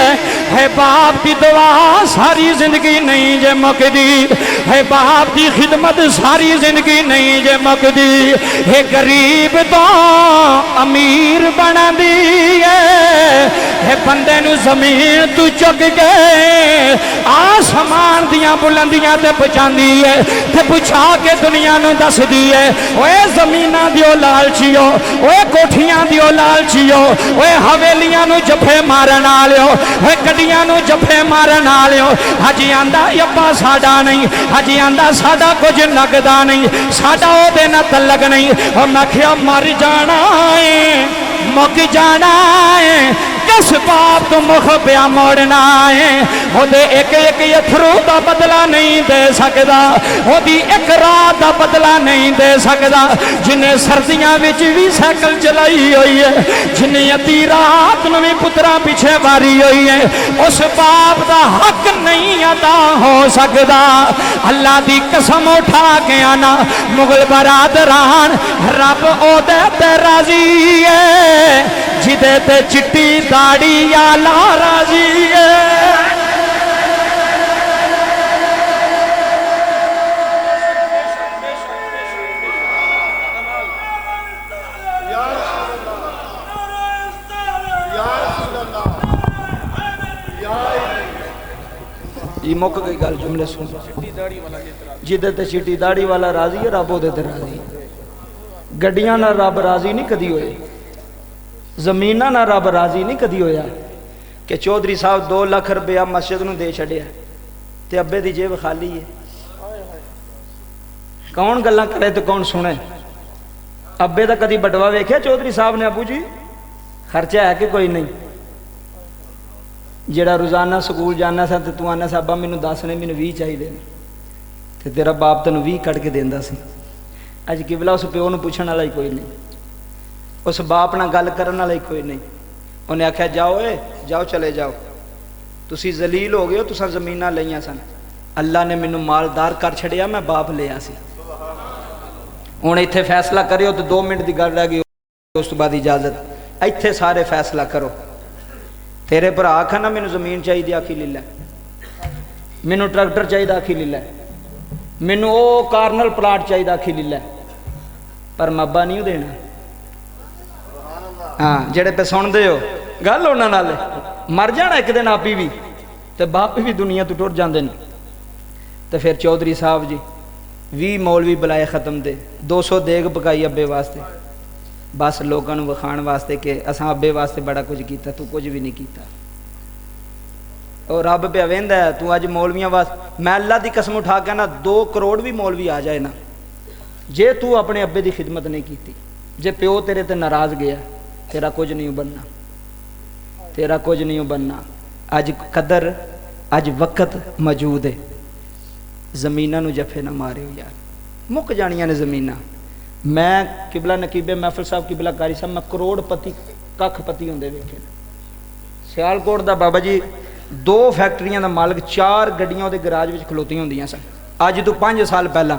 ہے باپ دی دعا ساری زندگی نہیں جے مکدی ہے باپ دی خدمت ساری زندگی نہیں جے مکدی ہے غریب تو امیر بنا دی ہے بندے نو زمین تو چک گئے آسمان دیاں بلندیاں تے پہنچاندی ہے تے پہنچا کے دنیا نو دس دی ہے اوے زمیناں دیو لالچیو اوے کوٹھیاں دیو لالچیو اوے حویلیاں نو جفے مارن والےو اوے گڈیاں نو جفے مارن والےو حجی آندا ابا ساڈا نہیں حجی آندا ساڈا کچھ لگدا نہیں ساڈا او دے نہ تعلق نہیں او میں کہیا مر جانا ہے مک جانا ہے کس باپ تو مخ پیا موڑنا ہے وہ دے ایک ایک اتھرو دا بدلہ نہیں دے سکدا وہ دی ایک رات دا بدلہ نہیں دے سکدا جنہیں سردیاں وچ بھی سائیکل چلائی ہوئی ہے جنہیں ادھی رات میں پترا پیچھے باری ہوئی ہے اس باپ دا حق نہیں ادا ہو سکدا اللہ دی قسم اٹھا کے آنا مغل برادران رب او دے تے راضی ہے جدے تے چٹی داڑی یا لا راضی ہے یہ موقع گئی گل جملے سن جدے تے چٹی داڑی والا راضی ہے رب او دے تے راضی گڈیاں نہ رب راضی نہیں کدی ہوئے زمینہ نہ رب راضی نہیں کدی ہویا کہ چودھری صاحب 2 لاکھ روپیہ مسجد نو دے چھڑیا تے ابے دی جیب خالی ہے کون گلاں کرے تو کون سنے ابے دا کدی بٹوا ویکھیا چودھری صاحب نے ابو جی خرچہ ہے کہ کوئی نہیں جڑا روزانہ سکول جانا سا تے تو آنا سا ابا مینوں 10 نے مینوں 20 چاہیے تے تیرا باپ تینوں 20 کٹ کے دیندا سی اج قبلہ اس پیو نوں پوچھن والا ہی کوئی نہیں اس باپ نہ گل کرن والا ہی کوئی نہیں انہیں آکھیا جاؤ اے جاؤ چلے جاؤ تسی ذلیل ہو گئے ہو، تساں زمیناں لئیاں سن، اللہ نے مینوں مالدار کر چھڑیا، میں باپ لیا سی، ہن ایتھے فیصلہ کریو تو 2 منٹ دی گل رہ گئی، اس تو بعد اجازت، ایتھے سارے فیصلہ کرو۔ تیرے بھرا آکھا نا مینوں زمین چاہیے، آکھی لے لے، مینوں ٹریکٹر چاہیے، آکھی لے لے، مینوں او کارنل پلاٹ چاہیے، آکھی لے لے، پر مبا نہیں دینا۔ ہاں جڑے پہ سن دے ہو گل انہاں نال مر جانا ایک دن آپ ہی بھی، تے باپ بھی دنیا تو ٹر جاندے نے۔ تے پھر چودھری صاحب جی 20 مولوی بلائے ختم دے، 200 دیگ پکائی ابے واسطے، بس لوگوں نوں وکھان واسطے کہ اساں ابے واسطے بڑا کچھ کیتا، تو کچھ بھی نہیں کیتا۔ اور رب پہ ویندا ہے تو اج مولویاں واسطے، میں اللہ دی قسم اٹھا کے نا 2 کروڑ بھی مولوی آ جائے نا، جے تو اپنے ابے دی خدمت نہیں کیتی، جے پیو تیرے تے ناراض گیا، تیرا کچھ نہیں بننا، تیرا کچھ نہیں بننا۔ اج قدر، اج وقت موجود ہے، زمیناں نو جفے نہ مارے یار، مک جانیاں نے زمیناں۔ میں قبلہ نقیب محفل صاحب قبلہ کاری صاحب، میں کروڑ پتی ککھ پتی ہوندے ویکھے، سیالکوٹ دا بابا جی 2 فیکٹریاں دا مالک، 4 گڈیاں دے گراج وچ کھلوتیاں ہوندیاں سن، اج تو 5 سال پہلا۔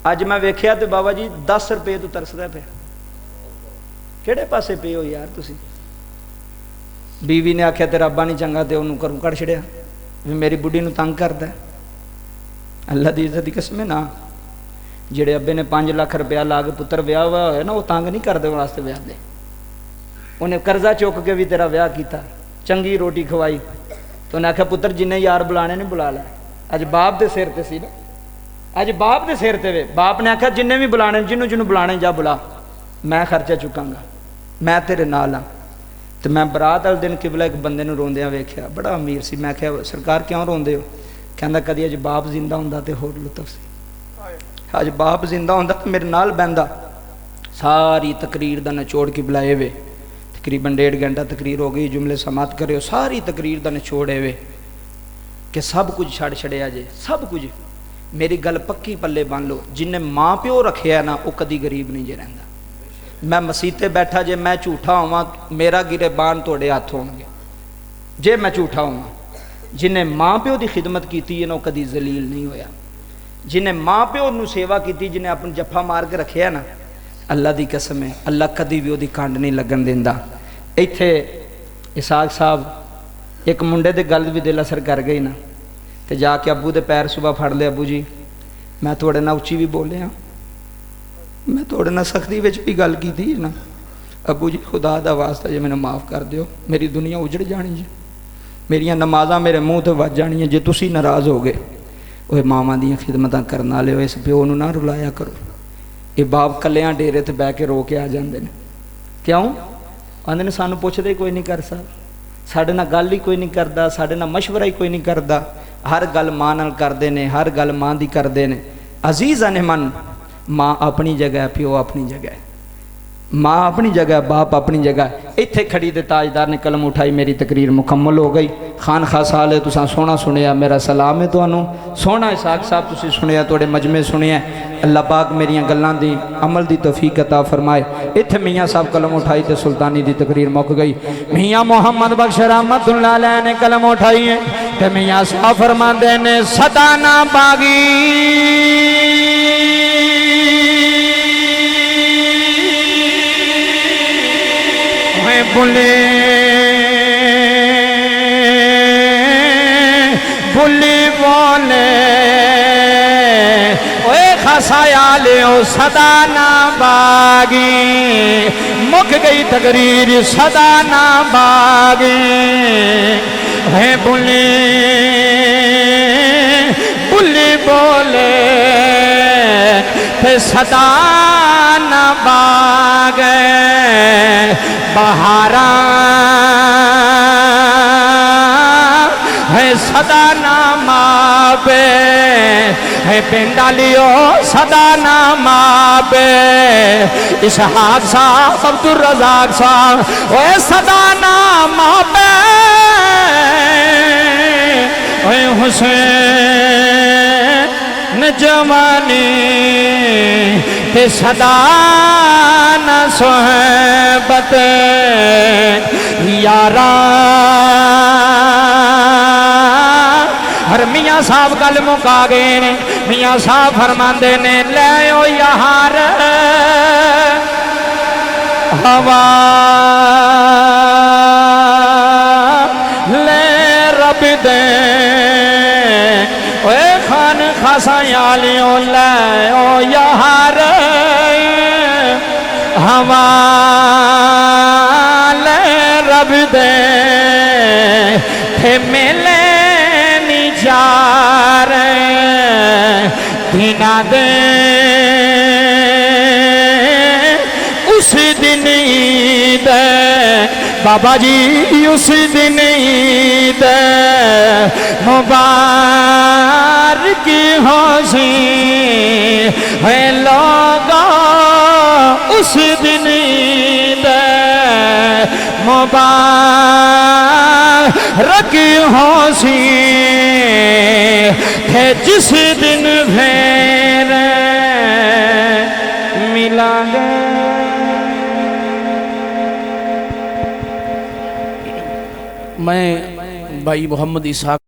اج میں ویکھیا تے بابا جی 10 روپے تو ترسدا پیا، کہڑے پاسے پے ہو یار تسی؟ بیوی نے آکھیا تیرا ابا نہیں چنگا تے انہوں گھروں کڈ چھڑیا، میری بڈھی نوں تنگ کردا ہے۔ اللہ دی عزت دی قسم ہے نا، جڑے ابے نے 5 لاکھ روپیہ لا کے پتر ویاہ ہوا ہوئے نا، وہ تنگ نہیں کردے واسطے ویاہ دے، انہیں قرضہ چک کے بھی تیرا ویاہ کیتا، چنگی روٹی کھوائی، تو انہیں آکھیا پتر جنہیں یار بلانے نہیں بلا لے۔ اج باپ دے سر تے سی نا، اج باپ دے سر تے وے، باپ نے آکھیا جنہیں بھی بلانے، جنوں جنوں بلانے جا بلا، میں خرچہ چکاں گا، میں تیرے نال ہاں۔ تو میں برات والے دن قبلہ ایک بندے نوں روندیاں ویکھیا، بڑا امیر سی، میں کہیا سرکار کیوں روندے ہو؟ کہندا کدی اج باپ زندہ ہوندا تے ہور لطف سی، اج باپ زندہ ہوندا تے میرے نال بہندا۔ ساری تقریر دا نچوڑ قبلہ اے وے، تقریباً 1.5 گھنٹہ تقریر ہو گئی، جملے سماعت کرے ہو، ساری تقریر دا نچوڑ اے وے کہ سب کچھ چھڑ چھڑیا جے، سب کچھ۔ میری گل پکی پلے بن لو، جن ماں پیو رکھیا نا وہ کدی غریب نہیں جے رہندا۔ میں مسیتے بیٹھا جے میں جھوٹا ہواں، میرا گریبان توڑے ہاتھ ہون گے جے میں جھوٹا ہواں۔ جنہیں ماں پیو دی خدمت کیتی ہے نا وہ کدی ذلیل نہیں ہویا، جنہیں ماں پیو نو سیوا کیتی، جنہیں اپن جفا مار کے رکھیا نا، اللہ دی قسم ہے اللہ کدی بھی وہ دی کانڈ نہیں لگن دیندا۔ ایتھے اسحاق صاحب ایک منڈے دے گل بھی دل اثر کر گئی نا، تے جا کے ابو دے پیر صبح پھڑ لے، ابو جی میں تھوڑے نہ اچھی بھی بولے ہاں، میں تھوڑے نہ سختی وچ بھی گل کی تھی نا، ابو جی خدا دا واسطہ جی مینوں معاف کر دیو، میری دنیا اجڑ جانی جی، میریاں نمازاں میرے منہ تے وج جانیاں، جے تسی ناراض ہو گئے۔ اوے ماواں دیاں خدمتاں کرن والے ہو، اس پیو نوں نہ رلایا کرو۔ یہ باپ کلیاں ڈیرے تے بہ کے رو کے آ جاندے نے، کیوں؟ آندے نے سانوں پوچھدے کوئی نہیں کر سکدا، ساڈے نال گل ہی کوئی نہیں کردا، ساڈے نال مشورہ ہی کوئی نہیں کردا، ہر گل ماں نال کردے نے، ہر گل ماں دی کردے نے۔ عزیزاں من، ماں اپنی جگہ ہے، پیو اپنی جگہ ہے، ماں اپنی جگہ، باپ اپنی جگہ ہے۔ ایتھے کھڑی دے تاجدار نے قلم اٹھائی، میری تقریر مکمل ہو گئی۔ خان خاص حال ہے، تساں سونا سنیا، میرا سلام ہے تانوں۔ سونا اسحاق صاحب تسی سنیا، توڑے مجمع سنیا، اللہ پاک میریاں گلاں دی عمل دی توفیق عطا فرمائے۔ ایتھے میاں صاحب قلم اٹھائی تے سلطانی دی تقریر مک گئی۔ میاں محمد بخش رحمت اللہ علیہ نے قلم اٹھائی ہے تے میاں صاحب فرماندے نے سدانا باغی بلے بلی بولے اوے خسایا لیو سدانا باغی، مک گئی تقریر سدانا باغی، ہے بلی بلی بولے پھر سدانا باغ بہارا ہے سدا نام آبے ہے پنڈالیو سدا نام آبے اسحاق صاحب عبدالرزاق صاحب اے سدا نام آبے اے حسین جوانی تے صدا نہ صحبت یاران صاحب گل مکا گئے نے میاں صاحب فرماندے نے لے او یار ہوا لے رب دے اے خان خاصا یالیوں لے او یار ہوا لے رب دے تھے ملے نہیں جا رہے دینا دے اس دن عید بابا جی اس دن عید مبارک ہو سی ہے لوگا اس دن عید مبارک ہو سی ہے جس دن پھر ملا گے میں بھائی محمد اسحاق